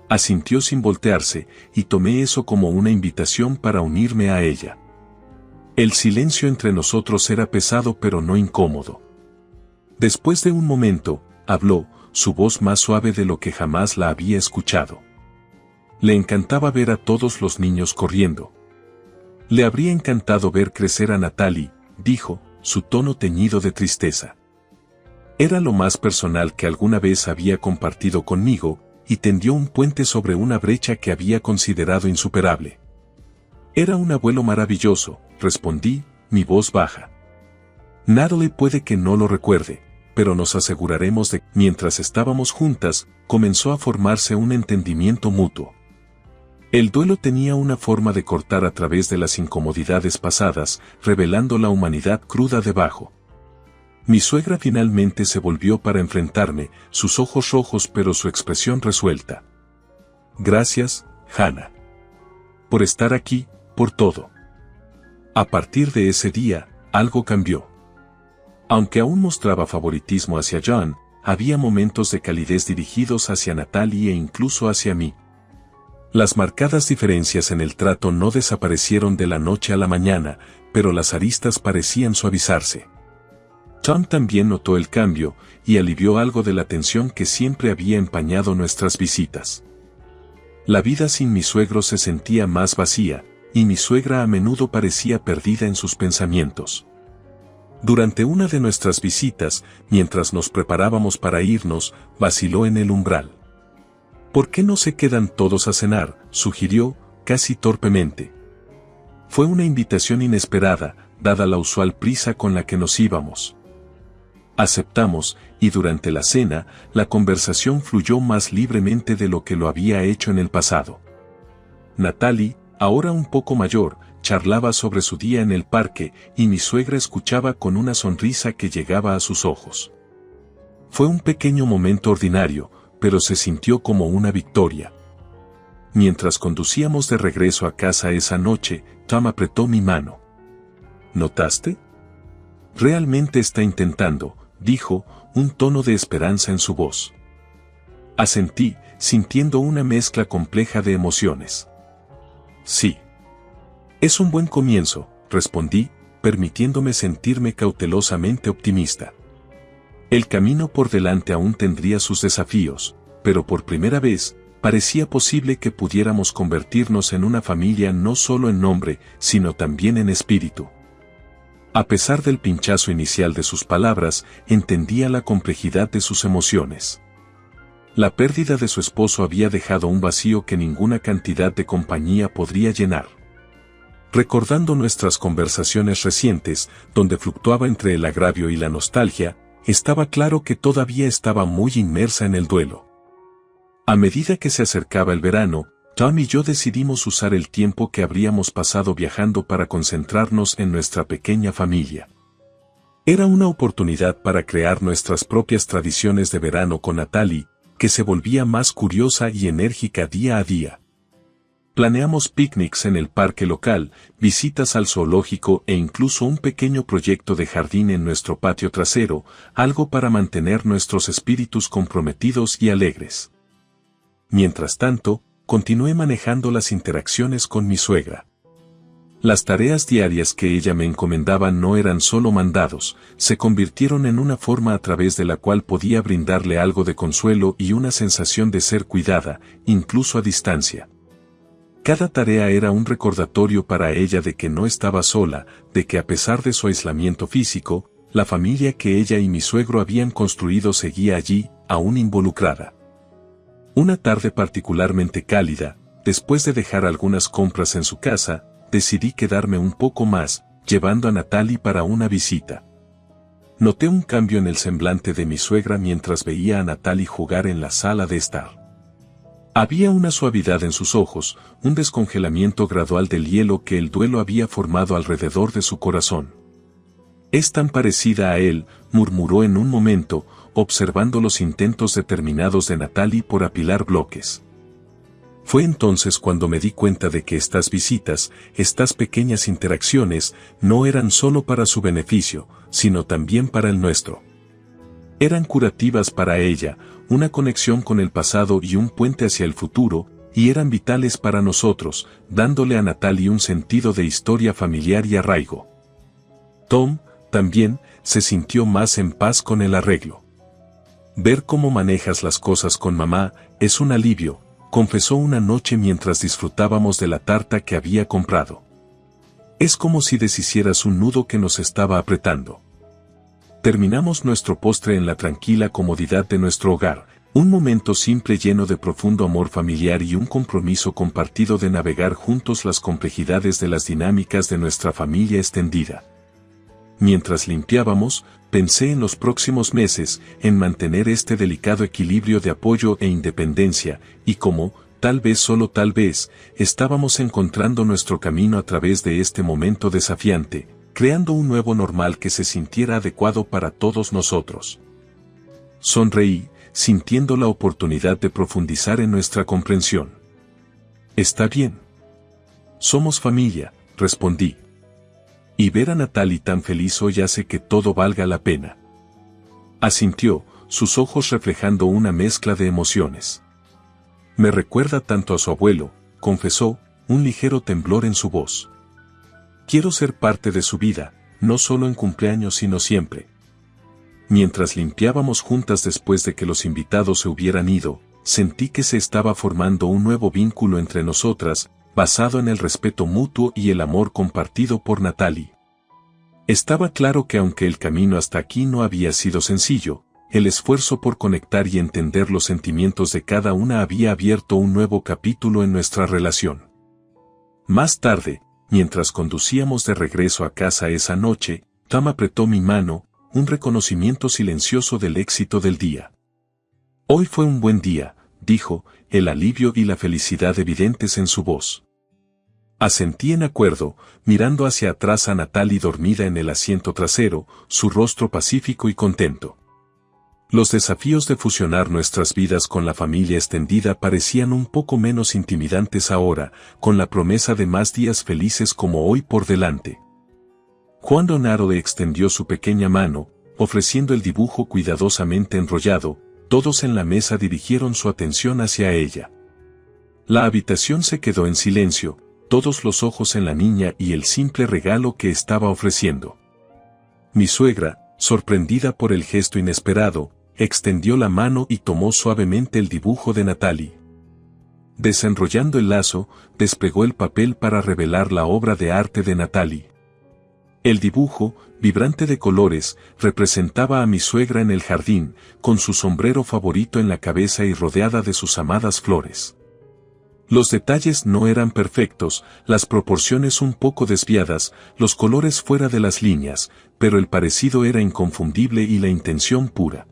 Asintió sin voltearse, y tomé eso como una invitación para unirme a ella. El silencio entre nosotros era pesado pero no incómodo. Después de un momento, habló, su voz más suave de lo que jamás la había escuchado. Le encantaba ver a todos los niños corriendo. Le habría encantado ver crecer a Natalie, dijo, su tono teñido de tristeza. Era lo más personal que alguna vez había compartido conmigo, y tendió un puente sobre una brecha que había considerado insuperable. Era un abuelo maravilloso, respondí, mi voz baja. Natalie puede que no lo recuerde, pero nos aseguraremos de que, mientras estábamos juntas, comenzó a formarse un entendimiento mutuo. El duelo tenía una forma de cortar a través de las incomodidades pasadas, revelando la humanidad cruda debajo. Mi suegra finalmente se volvió para enfrentarme, sus ojos rojos pero su expresión resuelta. Gracias, Hannah. Por estar aquí, por todo. A partir de ese día, algo cambió. Aunque aún mostraba favoritismo hacia John, había momentos de calidez dirigidos hacia Natalie e incluso hacia mí. Las marcadas diferencias en el trato no desaparecieron de la noche a la mañana, pero las aristas parecían suavizarse. Tom también notó el cambio, y alivió algo de la tensión que siempre había empañado nuestras visitas. La vida sin mi suegro se sentía más vacía, y mi suegra a menudo parecía perdida en sus pensamientos. Durante una de nuestras visitas, mientras nos preparábamos para irnos, vaciló en el umbral. ¿Por qué no se quedan todos a cenar?, sugirió, casi torpemente. Fue una invitación inesperada, dada la usual prisa con la que nos íbamos. Aceptamos, y durante la cena, la conversación fluyó más libremente de lo que lo había hecho en el pasado. Natalie, ahora un poco mayor, charlaba sobre su día en el parque, y mi suegra escuchaba con una sonrisa que llegaba a sus ojos. Fue un pequeño momento ordinario, pero se sintió como una victoria. Mientras conducíamos de regreso a casa esa noche, Tom apretó mi mano. ¿Notaste? Realmente está intentando, dijo, un tono de esperanza en su voz. Asentí, sintiendo una mezcla compleja de emociones. Sí. Es un buen comienzo, respondí, permitiéndome sentirme cautelosamente optimista. El camino por delante aún tendría sus desafíos, pero por primera vez, parecía posible que pudiéramos convertirnos en una familia no solo en nombre, sino también en espíritu. A pesar del pinchazo inicial de sus palabras, entendía la complejidad de sus emociones. La pérdida de su esposo había dejado un vacío que ninguna cantidad de compañía podría llenar. Recordando nuestras conversaciones recientes, donde fluctuaba entre el agravio y la nostalgia, estaba claro que todavía estaba muy inmersa en el duelo. A medida que se acercaba el verano, Tom y yo decidimos usar el tiempo que habríamos pasado viajando para concentrarnos en nuestra pequeña familia. Era una oportunidad para crear nuestras propias tradiciones de verano con Natalie, que se volvía más curiosa y enérgica día a día. Planeamos picnics en el parque local, visitas al zoológico e incluso un pequeño proyecto de jardín en nuestro patio trasero, algo para mantener nuestros espíritus comprometidos y alegres. Mientras tanto, continué manejando las interacciones con mi suegra. Las tareas diarias que ella me encomendaba no eran solo mandados, se convirtieron en una forma a través de la cual podía brindarle algo de consuelo y una sensación de ser cuidada, incluso a distancia. Cada tarea era un recordatorio para ella de que no estaba sola, de que a pesar de su aislamiento físico, la familia que ella y mi suegro habían construido seguía allí, aún involucrada. Una tarde particularmente cálida, después de dejar algunas compras en su casa, decidí quedarme un poco más, llevando a Natalie para una visita. Noté un cambio en el semblante de mi suegra mientras veía a Natalie jugar en la sala de estar. Había una suavidad en sus ojos, un descongelamiento gradual del hielo que el duelo había formado alrededor de su corazón. «Es tan parecida a él», murmuró en un momento, observando los intentos determinados de Natalie por apilar bloques. Fue entonces cuando me di cuenta de que estas visitas, estas pequeñas interacciones, no eran solo para su beneficio, sino también para el nuestro. Eran curativas para ella, una conexión con el pasado y un puente hacia el futuro, y eran vitales para nosotros, dándole a Natalie un sentido de historia familiar y arraigo. Tom, también, se sintió más en paz con el arreglo. «Ver cómo manejas las cosas con mamá es un alivio», confesó una noche mientras disfrutábamos de la tarta que había comprado. «Es como si deshicieras un nudo que nos estaba apretando». Terminamos nuestro postre en la tranquila comodidad de nuestro hogar, un momento simple lleno de profundo amor familiar y un compromiso compartido de navegar juntos las complejidades de las dinámicas de nuestra familia extendida. Mientras limpiábamos, pensé en los próximos meses, en mantener este delicado equilibrio de apoyo e independencia, y cómo, tal vez solo tal vez, estábamos encontrando nuestro camino a través de este momento desafiante, creando un nuevo normal que se sintiera adecuado para todos nosotros. Sonreí, sintiendo la oportunidad de profundizar en nuestra comprensión. «Está bien. Somos familia», respondí. «Y ver a Natalie tan feliz hoy hace que todo valga la pena». Asintió, sus ojos reflejando una mezcla de emociones. «Me recuerda tanto a su abuelo», confesó, un ligero temblor en su voz. «Quiero ser parte de su vida, no solo en cumpleaños sino siempre». Mientras limpiábamos juntas después de que los invitados se hubieran ido, sentí que se estaba formando un nuevo vínculo entre nosotras, basado en el respeto mutuo y el amor compartido por Natalie. Estaba claro que aunque el camino hasta aquí no había sido sencillo, el esfuerzo por conectar y entender los sentimientos de cada una había abierto un nuevo capítulo en nuestra relación. Más tarde, mientras conducíamos de regreso a casa esa noche, Tom apretó mi mano, un reconocimiento silencioso del éxito del día. Hoy fue un buen día, dijo, el alivio y la felicidad evidentes en su voz. Asentí en acuerdo, mirando hacia atrás a Natalie dormida en el asiento trasero, su rostro pacífico y contento. Los desafíos de fusionar nuestras vidas con la familia extendida parecían un poco menos intimidantes ahora, con la promesa de más días felices como hoy por delante. Juan Leonardo le extendió su pequeña mano, ofreciendo el dibujo cuidadosamente enrollado. Todos en la mesa dirigieron su atención hacia ella. La habitación se quedó en silencio, todos los ojos en la niña y el simple regalo que estaba ofreciendo. Mi suegra, sorprendida por el gesto inesperado, extendió la mano y tomó suavemente el dibujo de Natalie. Desenrollando el lazo, desplegó el papel para revelar la obra de arte de Natalie. El dibujo, vibrante de colores, representaba a mi suegra en el jardín, con su sombrero favorito en la cabeza y rodeada de sus amadas flores. Los detalles no eran perfectos, las proporciones un poco desviadas, los colores fuera de las líneas, pero el parecido era inconfundible y la intención pura.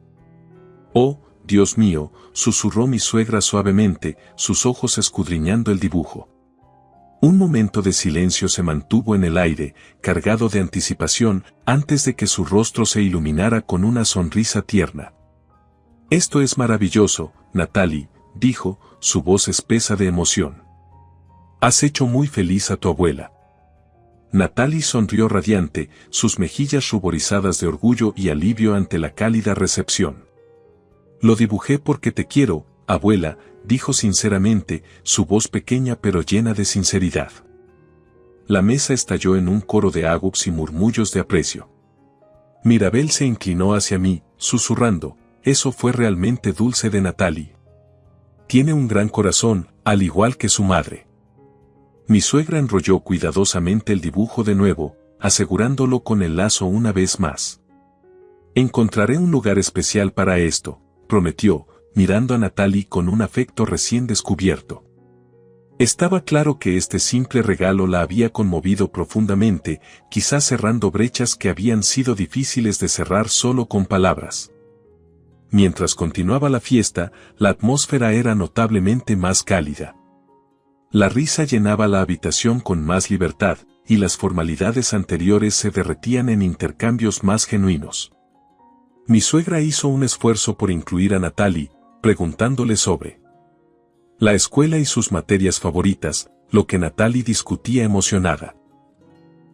«Oh, Dios mío», susurró mi suegra suavemente, sus ojos escudriñando el dibujo. Un momento de silencio se mantuvo en el aire, cargado de anticipación, antes de que su rostro se iluminara con una sonrisa tierna. «Esto es maravilloso, Natalie», dijo, su voz espesa de emoción. «Has hecho muy feliz a tu abuela». Natalie sonrió radiante, sus mejillas ruborizadas de orgullo y alivio ante la cálida recepción. «Lo dibujé porque te quiero, abuela», dijo sinceramente, su voz pequeña pero llena de sinceridad. La mesa estalló en un coro de agups y murmullos de aprecio. Mirabel se inclinó hacia mí, susurrando, «Eso fue realmente dulce de Natalie. Tiene un gran corazón, al igual que su madre». Mi suegra enrolló cuidadosamente el dibujo de nuevo, asegurándolo con el lazo una vez más. «Encontraré un lugar especial para esto», prometió, mirando a Natalie con un afecto recién descubierto. Estaba claro que este simple regalo la había conmovido profundamente, quizás cerrando brechas que habían sido difíciles de cerrar solo con palabras. Mientras continuaba la fiesta, la atmósfera era notablemente más cálida. La risa llenaba la habitación con más libertad, y las formalidades anteriores se derretían en intercambios más genuinos. Mi suegra hizo un esfuerzo por incluir a Natalie, preguntándole sobre la escuela y sus materias favoritas, lo que Natalie discutía emocionada.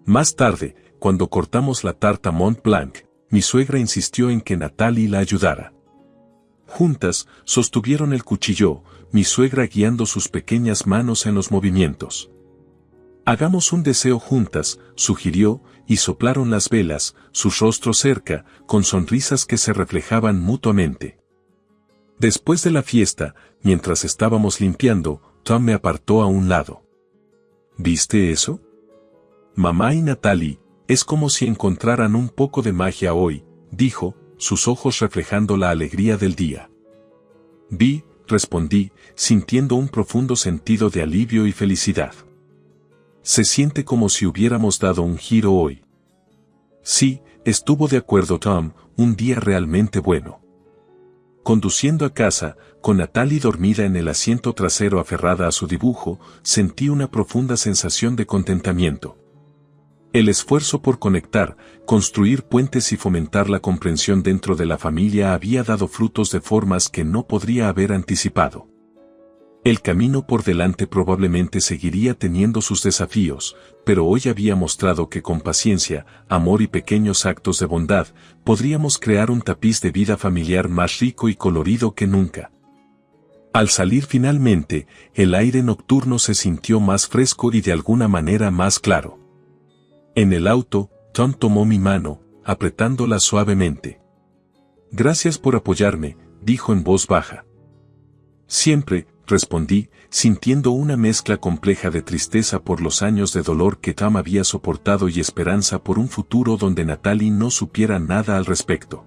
Más tarde, cuando cortamos la tarta Mont Blanc, mi suegra insistió en que Natalie la ayudara. Juntas, sostuvieron el cuchillo, mi suegra guiando sus pequeñas manos en los movimientos. «Hagamos un deseo juntas», sugirió, y soplaron las velas, sus rostros cerca, con sonrisas que se reflejaban mutuamente. Después de la fiesta, mientras estábamos limpiando, Tom me apartó a un lado. «¿Viste eso? Mamá y Natalie, es como si encontraran un poco de magia hoy», dijo, sus ojos reflejando la alegría del día. «Vi», respondí, sintiendo un profundo sentido de alivio y felicidad. «Se siente como si hubiéramos dado un giro hoy». «Sí», estuvo de acuerdo Tom, «un día realmente bueno». Conduciendo a casa, con Natalie dormida en el asiento trasero aferrada a su dibujo, sentí una profunda sensación de contentamiento. El esfuerzo por conectar, construir puentes y fomentar la comprensión dentro de la familia había dado frutos de formas que no podría haber anticipado. El camino por delante probablemente seguiría teniendo sus desafíos, pero hoy había mostrado que con paciencia, amor y pequeños actos de bondad, podríamos crear un tapiz de vida familiar más rico y colorido que nunca. Al salir finalmente, el aire nocturno se sintió más fresco y de alguna manera más claro. En el auto, Tom tomó mi mano, apretándola suavemente. «Gracias por apoyarme», dijo en voz baja. «Siempre», respondí, sintiendo una mezcla compleja de tristeza por los años de dolor que Tom había soportado y esperanza por un futuro donde Natalie no supiera nada al respecto.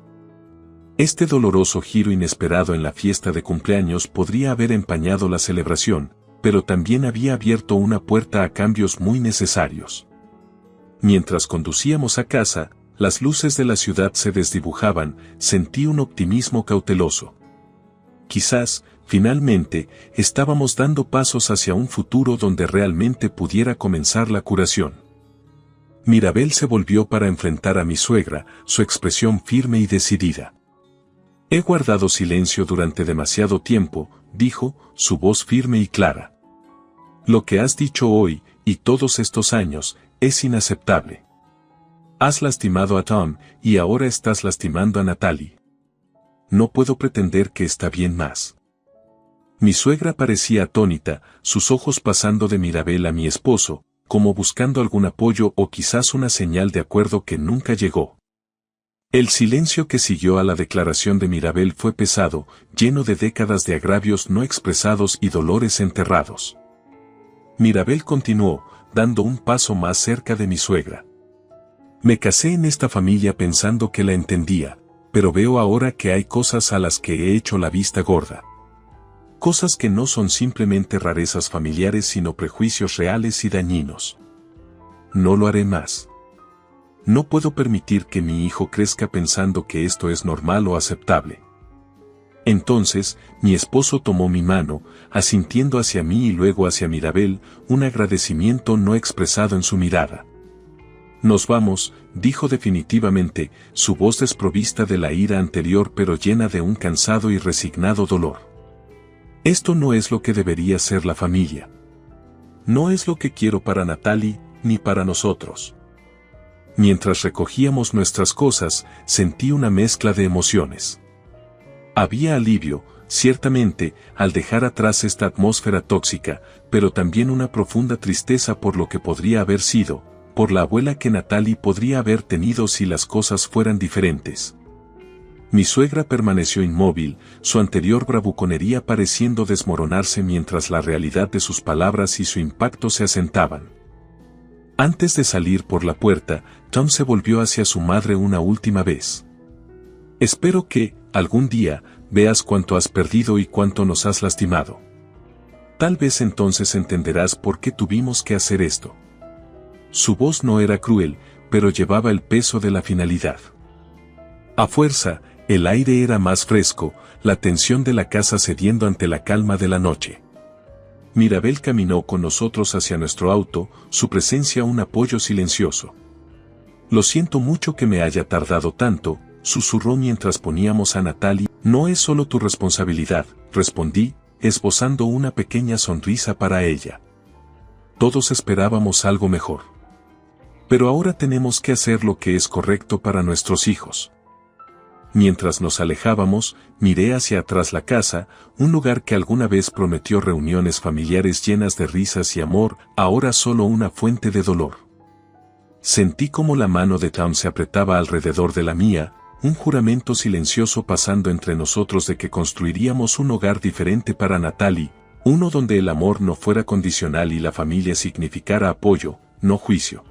Este doloroso giro inesperado en la fiesta de cumpleaños podría haber empañado la celebración, pero también había abierto una puerta a cambios muy necesarios. Mientras conducíamos a casa, las luces de la ciudad se desdibujaban, sentí un optimismo cauteloso. Quizás, finalmente, estábamos dando pasos hacia un futuro donde realmente pudiera comenzar la curación. Mirabel se volvió para enfrentar a mi suegra, su expresión firme y decidida. He guardado silencio durante demasiado tiempo, dijo, su voz firme y clara. Lo que has dicho hoy, y todos estos años, es inaceptable. Has lastimado a Tom, y ahora estás lastimando a Natalie. No puedo pretender que está bien más. Mi suegra parecía atónita, sus ojos pasando de Mirabel a mi esposo, como buscando algún apoyo o quizás una señal de acuerdo que nunca llegó. El silencio que siguió a la declaración de Mirabel fue pesado, lleno de décadas de agravios no expresados y dolores enterrados. Mirabel continuó, dando un paso más cerca de mi suegra. Me casé en esta familia pensando que la entendía, pero veo ahora que hay cosas a las que he hecho la vista gorda. Cosas que no son simplemente rarezas familiares sino prejuicios reales y dañinos. No lo haré más. No puedo permitir que mi hijo crezca pensando que esto es normal o aceptable. Entonces, mi esposo tomó mi mano, asintiendo hacia mí y luego hacia Mirabel, un agradecimiento no expresado en su mirada. Nos vamos, dijo definitivamente, su voz desprovista de la ira anterior pero llena de un cansado y resignado dolor. Esto no es lo que debería ser la familia. No es lo que quiero para Natalie, ni para nosotros. Mientras recogíamos nuestras cosas, sentí una mezcla de emociones. Había alivio, ciertamente, al dejar atrás esta atmósfera tóxica, pero también una profunda tristeza por lo que podría haber sido, por la abuela que Natalie podría haber tenido si las cosas fueran diferentes. Mi suegra permaneció inmóvil, su anterior bravuconería pareciendo desmoronarse mientras la realidad de sus palabras y su impacto se asentaban. Antes de salir por la puerta, Tom se volvió hacia su madre una última vez. Espero que, algún día, veas cuánto has perdido y cuánto nos has lastimado. Tal vez entonces entenderás por qué tuvimos que hacer esto. Su voz no era cruel, pero llevaba el peso de la finalidad. A fuerza, el aire era más fresco, la tensión de la casa cediendo ante la calma de la noche. Mirabel caminó con nosotros hacia nuestro auto, su presencia un apoyo silencioso. Lo siento mucho que me haya tardado tanto, susurró mientras poníamos a Natalie. No es solo tu responsabilidad, respondí, esbozando una pequeña sonrisa para ella. Todos esperábamos algo mejor. Pero ahora tenemos que hacer lo que es correcto para nuestros hijos. Mientras nos alejábamos, miré hacia atrás la casa, un lugar que alguna vez prometió reuniones familiares llenas de risas y amor, ahora solo una fuente de dolor. Sentí como la mano de Tom se apretaba alrededor de la mía, un juramento silencioso pasando entre nosotros de que construiríamos un hogar diferente para Natalie, uno donde el amor no fuera condicional y la familia significara apoyo, no juicio.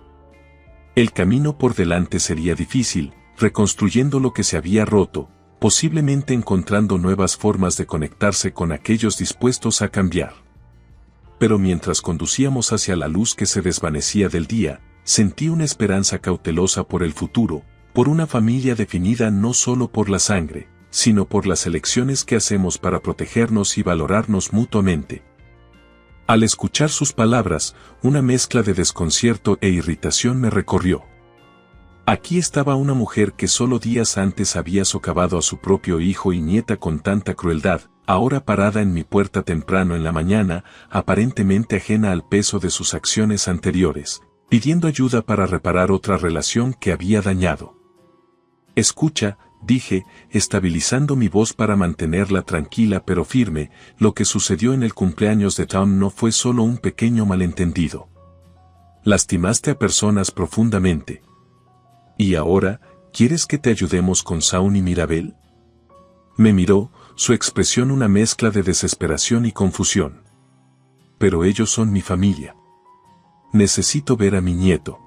El camino por delante sería difícil, reconstruyendo lo que se había roto, posiblemente encontrando nuevas formas de conectarse con aquellos dispuestos a cambiar. Pero mientras conducíamos hacia la luz que se desvanecía del día, sentí una esperanza cautelosa por el futuro, por una familia definida no solo por la sangre, sino por las elecciones que hacemos para protegernos y valorarnos mutuamente. Al escuchar sus palabras, una mezcla de desconcierto e irritación me recorrió. Aquí estaba una mujer que solo días antes había socavado a su propio hijo y nieta con tanta crueldad, ahora parada en mi puerta temprano en la mañana, aparentemente ajena al peso de sus acciones anteriores, pidiendo ayuda para reparar otra relación que había dañado. Escucha, dije, estabilizando mi voz para mantenerla tranquila pero firme, lo que sucedió en el cumpleaños de Tom no fue solo un pequeño malentendido. Lastimaste a personas profundamente. ¿Y ahora, quieres que te ayudemos con Shaun y Mirabel? Me miró, su expresión una mezcla de desesperación y confusión. Pero ellos son mi familia. Necesito ver a mi nieto.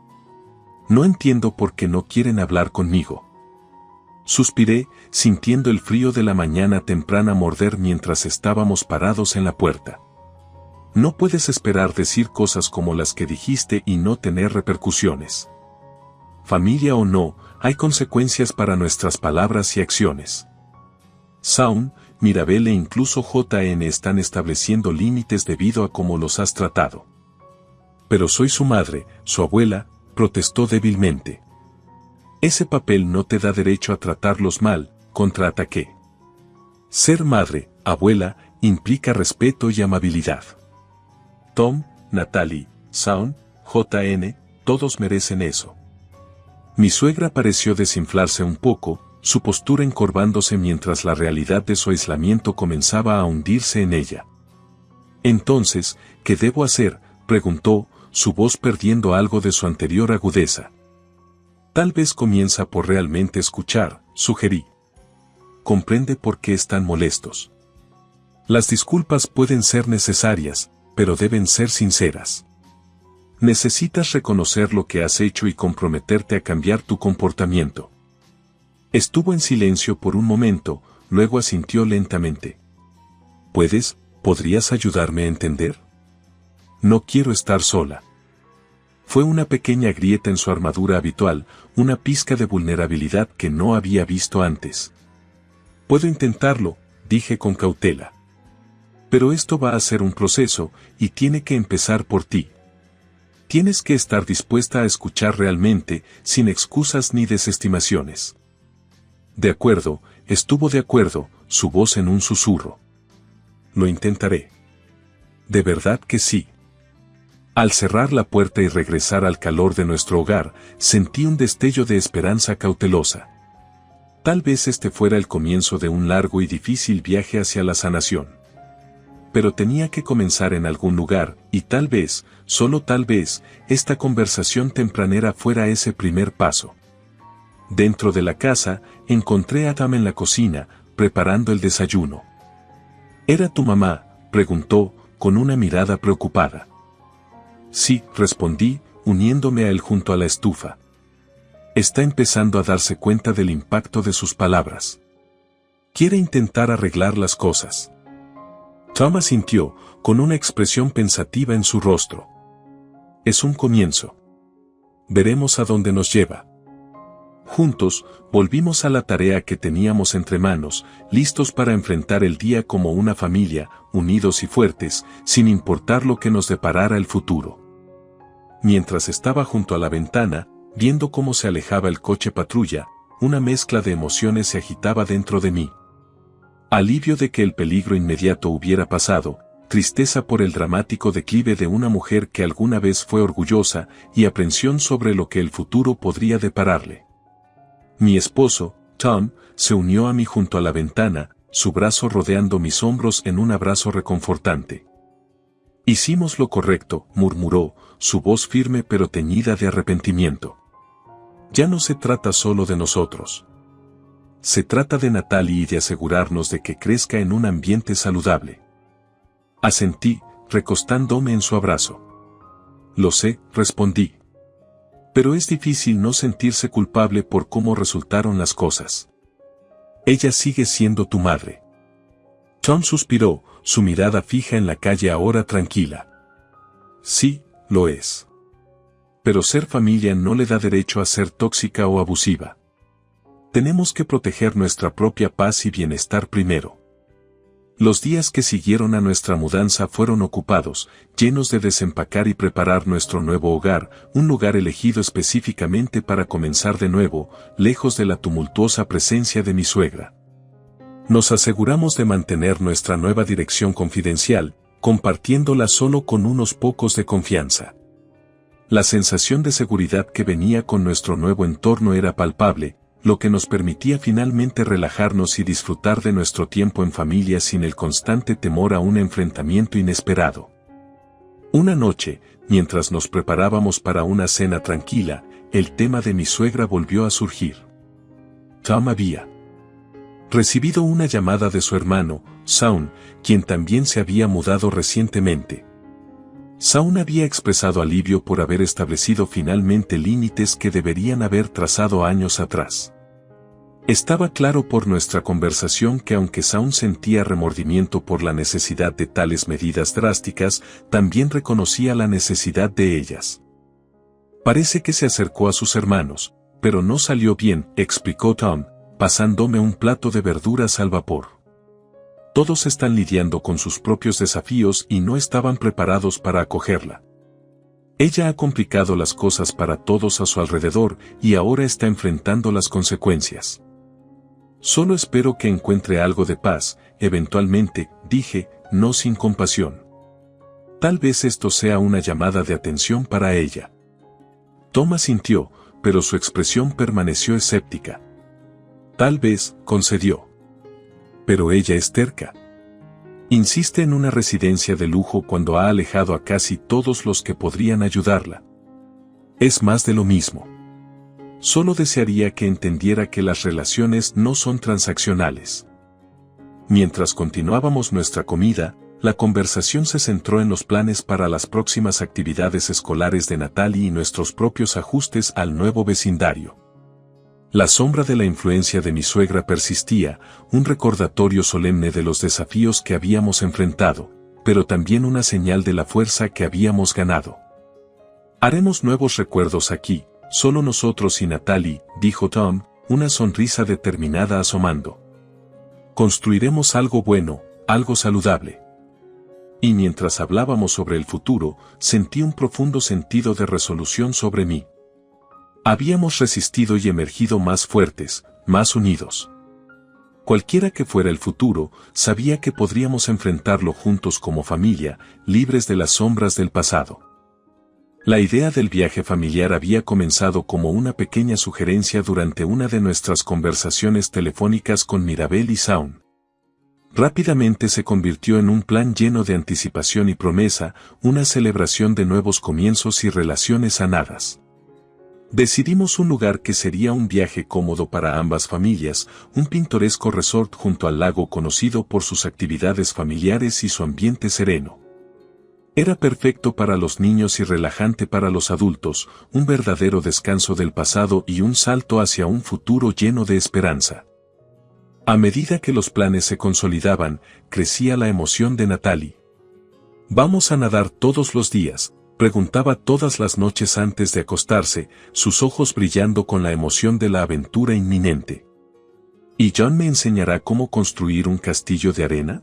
No entiendo por qué no quieren hablar conmigo. Suspiré, sintiendo el frío de la mañana temprana morder mientras estábamos parados en la puerta. No puedes esperar decir cosas como las que dijiste y no tener repercusiones. familia o no, hay consecuencias para nuestras palabras y acciones. Shaun, Mirabel e incluso JN están estableciendo límites debido a cómo los has tratado. Pero soy su madre, su abuela, protestó débilmente. Ese papel no te da derecho a tratarlos mal, contraataqué. Ser madre, abuela, implica respeto y amabilidad. Tom, Natalie, Shaun, JN, todos merecen eso. Mi suegra pareció desinflarse un poco, su postura encorvándose mientras la realidad de su aislamiento comenzaba a hundirse en ella. Entonces, ¿qué debo hacer?, preguntó, su voz perdiendo algo de su anterior agudeza. Tal vez comienza por realmente escuchar, sugerí. Comprende por qué están molestos. Las disculpas pueden ser necesarias, pero deben ser sinceras. Necesitas reconocer lo que has hecho y comprometerte a cambiar tu comportamiento. Estuvo en silencio por un momento, luego asintió lentamente. ¿Podrías ayudarme a entender? No quiero estar sola. Fue una pequeña grieta en su armadura habitual, una pizca de vulnerabilidad que no había visto antes. Puedo intentarlo, dije con cautela. Pero esto va a ser un proceso, y tiene que empezar por ti. Tienes que estar dispuesta a escuchar realmente, sin excusas ni desestimaciones. De acuerdo, estuvo de acuerdo, su voz en un susurro. Lo intentaré. De verdad que sí. Al cerrar la puerta y regresar al calor de nuestro hogar, sentí un destello de esperanza cautelosa. Tal vez este fuera el comienzo de un largo y difícil viaje hacia la sanación. Pero tenía que comenzar en algún lugar, y tal vez, solo tal vez, esta conversación tempranera fuera ese primer paso. Dentro de la casa, encontré a Adam en la cocina, preparando el desayuno. ¿Era tu mamá?, preguntó, con una mirada preocupada. Sí, respondí, uniéndome a él junto a la estufa. Está empezando a darse cuenta del impacto de sus palabras. Quiere intentar arreglar las cosas. Tom asintió, con una expresión pensativa en su rostro. Es un comienzo. Veremos a dónde nos lleva. Juntos, volvimos a la tarea que teníamos entre manos, listos para enfrentar el día como una familia, unidos y fuertes, sin importar lo que nos deparara el futuro. Mientras estaba junto a la ventana, viendo cómo se alejaba el coche patrulla, una mezcla de emociones se agitaba dentro de mí. Alivio de que el peligro inmediato hubiera pasado, tristeza por el dramático declive de una mujer que alguna vez fue orgullosa y aprensión sobre lo que el futuro podría depararle. Mi esposo, Tom, se unió a mí junto a la ventana, su brazo rodeando mis hombros en un abrazo reconfortante. Hicimos lo correcto, murmuró, su voz firme pero teñida de arrepentimiento. Ya no se trata solo de nosotros. Se trata de Natalie y de asegurarnos de que crezca en un ambiente saludable. Asentí, recostándome en su abrazo. Lo sé, respondí. Pero es difícil no sentirse culpable por cómo resultaron las cosas. Ella sigue siendo tu madre. Tom suspiró, su mirada fija en la calle ahora tranquila. Sí, lo es. Pero ser familia no le da derecho a ser tóxica o abusiva. Tenemos que proteger nuestra propia paz y bienestar primero. Los días que siguieron a nuestra mudanza fueron ocupados, llenos de desempacar y preparar nuestro nuevo hogar, un lugar elegido específicamente para comenzar de nuevo, lejos de la tumultuosa presencia de mi suegra. Nos aseguramos de mantener nuestra nueva dirección confidencial, compartiéndola solo con unos pocos de confianza. La sensación de seguridad que venía con nuestro nuevo entorno era palpable, lo que nos permitía finalmente relajarnos y disfrutar de nuestro tiempo en familia sin el constante temor a un enfrentamiento inesperado. Una noche, mientras nos preparábamos para una cena tranquila, el tema de mi suegra volvió a surgir. Tom había recibido una llamada de su hermano, Shaun, quien también se había mudado recientemente. Shaun había expresado alivio por haber establecido finalmente límites que deberían haber trazado años atrás. Estaba claro por nuestra conversación que aunque Shaun sentía remordimiento por la necesidad de tales medidas drásticas, también reconocía la necesidad de ellas. Parece que se acercó a sus hermanos, Pero no salió bien, explicó Tom, pasándome un plato de verduras al vapor. Todos están lidiando con sus propios desafíos y no estaban preparados para acogerla. Ella ha complicado las cosas para todos a su alrededor y ahora está enfrentando las consecuencias. Solo espero que encuentre algo de paz, eventualmente, dije, no sin compasión. Tal vez esto sea una llamada de atención para ella. Tom asintió, pero su expresión permaneció escéptica. Tal vez, concedió. Pero ella es terca. Insiste en una residencia de lujo cuando ha alejado a casi todos los que podrían ayudarla. Es más de lo mismo. Solo desearía que entendiera que las relaciones no son transaccionales. Mientras continuábamos nuestra comida, la conversación se centró en los planes para las próximas actividades escolares de Natalie y nuestros propios ajustes al nuevo vecindario. La sombra de la influencia de mi suegra persistía, un recordatorio solemne de los desafíos que habíamos enfrentado, pero también una señal de la fuerza que habíamos ganado. Haremos nuevos recuerdos aquí, solo nosotros y Natalie, dijo Tom, una sonrisa determinada asomando. Construiremos algo bueno, algo saludable. Y mientras hablábamos sobre el futuro, sentí un profundo sentido de resolución sobre mí. Habíamos resistido y emergido más fuertes, más unidos. Cualquiera que fuera el futuro, sabía que podríamos enfrentarlo juntos como familia, libres de las sombras del pasado. La idea del viaje familiar había comenzado como una pequeña sugerencia durante una de nuestras conversaciones telefónicas con Mirabel y Shaun. Rápidamente se convirtió en un plan lleno de anticipación y promesa, una celebración de nuevos comienzos y relaciones sanadas. Decidimos un lugar que sería un viaje cómodo para ambas familias, un pintoresco resort junto al lago conocido por sus actividades familiares y su ambiente sereno. Era perfecto para los niños y relajante para los adultos, un verdadero descanso del pasado y un salto hacia un futuro lleno de esperanza. A medida que los planes se consolidaban, crecía la emoción de Natalie. «¿Vamos a nadar todos los días?», preguntaba todas las noches antes de acostarse, sus ojos brillando con la emoción de la aventura inminente. ¿Y John me enseñará cómo construir un castillo de arena?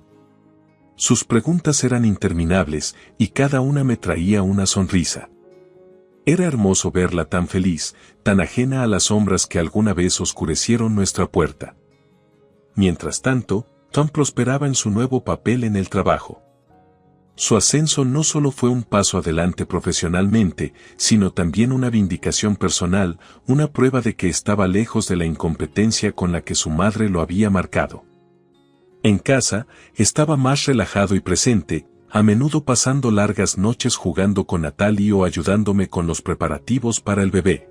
Sus preguntas eran interminables, y cada una me traía una sonrisa. Era hermoso verla tan feliz, tan ajena a las sombras que alguna vez oscurecieron nuestra puerta. Mientras tanto, Tom prosperaba en su nuevo papel en el trabajo. Su ascenso no solo fue un paso adelante profesionalmente, sino también una vindicación personal, una prueba de que estaba lejos de la incompetencia con la que su madre lo había marcado. En casa, estaba más relajado y presente, a menudo pasando largas noches jugando con Natalie o ayudándome con los preparativos para el bebé.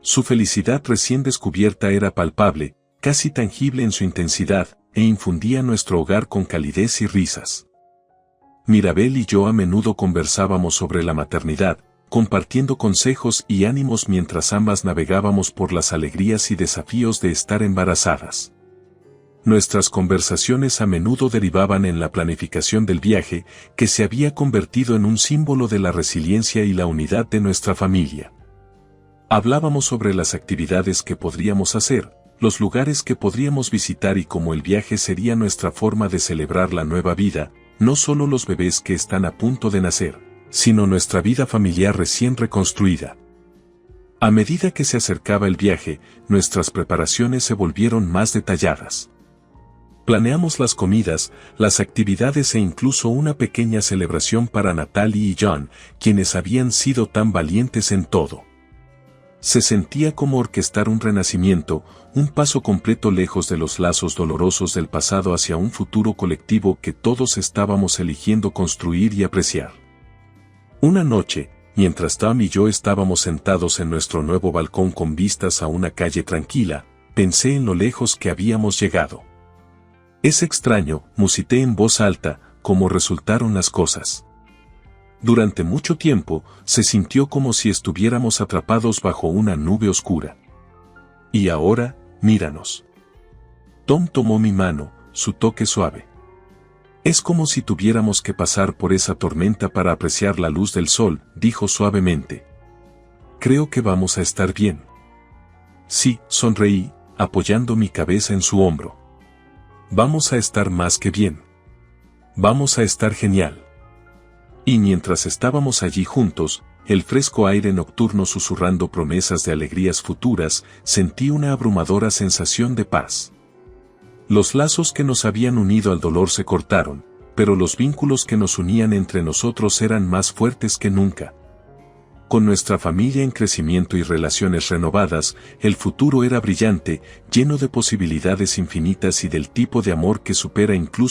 Su felicidad recién descubierta era palpable, casi tangible en su intensidad, e infundía nuestro hogar con calidez y risas. Mirabel y yo a menudo conversábamos sobre la maternidad, compartiendo consejos y ánimos mientras ambas navegábamos por las alegrías y desafíos de estar embarazadas. Nuestras conversaciones a menudo derivaban en la planificación del viaje, que se había convertido en un símbolo de la resiliencia y la unidad de nuestra familia. Hablábamos sobre las actividades que podríamos hacer, los lugares que podríamos visitar y cómo el viaje sería nuestra forma de celebrar la nueva vida, no solo los bebés que están a punto de nacer, sino nuestra vida familiar recién reconstruida. A medida que se acercaba el viaje, nuestras preparaciones se volvieron más detalladas. Planeamos las comidas, las actividades e incluso una pequeña celebración para Natalie y John, quienes habían sido tan valientes en todo. Se sentía como orquestar un renacimiento, un paso completo lejos de los lazos dolorosos del pasado hacia un futuro colectivo que todos estábamos eligiendo construir y apreciar. Una noche, mientras Tom y yo estábamos sentados en nuestro nuevo balcón con vistas a una calle tranquila, pensé en lo lejos que habíamos llegado. Es extraño, musité en voz alta, cómo resultaron las cosas. Durante mucho tiempo, se sintió como si estuviéramos atrapados bajo una nube oscura. Y ahora, míranos. Tom tomó mi mano, su toque suave. Es como si tuviéramos que pasar por esa tormenta para apreciar la luz del sol, dijo suavemente. Creo que vamos a estar bien. Sí, sonreí, apoyando mi cabeza en su hombro. Vamos a estar más que bien. Vamos a estar genial. Y mientras estábamos allí juntos, el fresco aire nocturno susurrando promesas de alegrías futuras, sentí una abrumadora sensación de paz. Los lazos que nos habían unido al dolor se cortaron, pero los vínculos que nos unían entre nosotros eran más fuertes que nunca. Con nuestra familia en crecimiento y relaciones renovadas, el futuro era brillante, lleno de posibilidades infinitas y del tipo de amor que supera incluso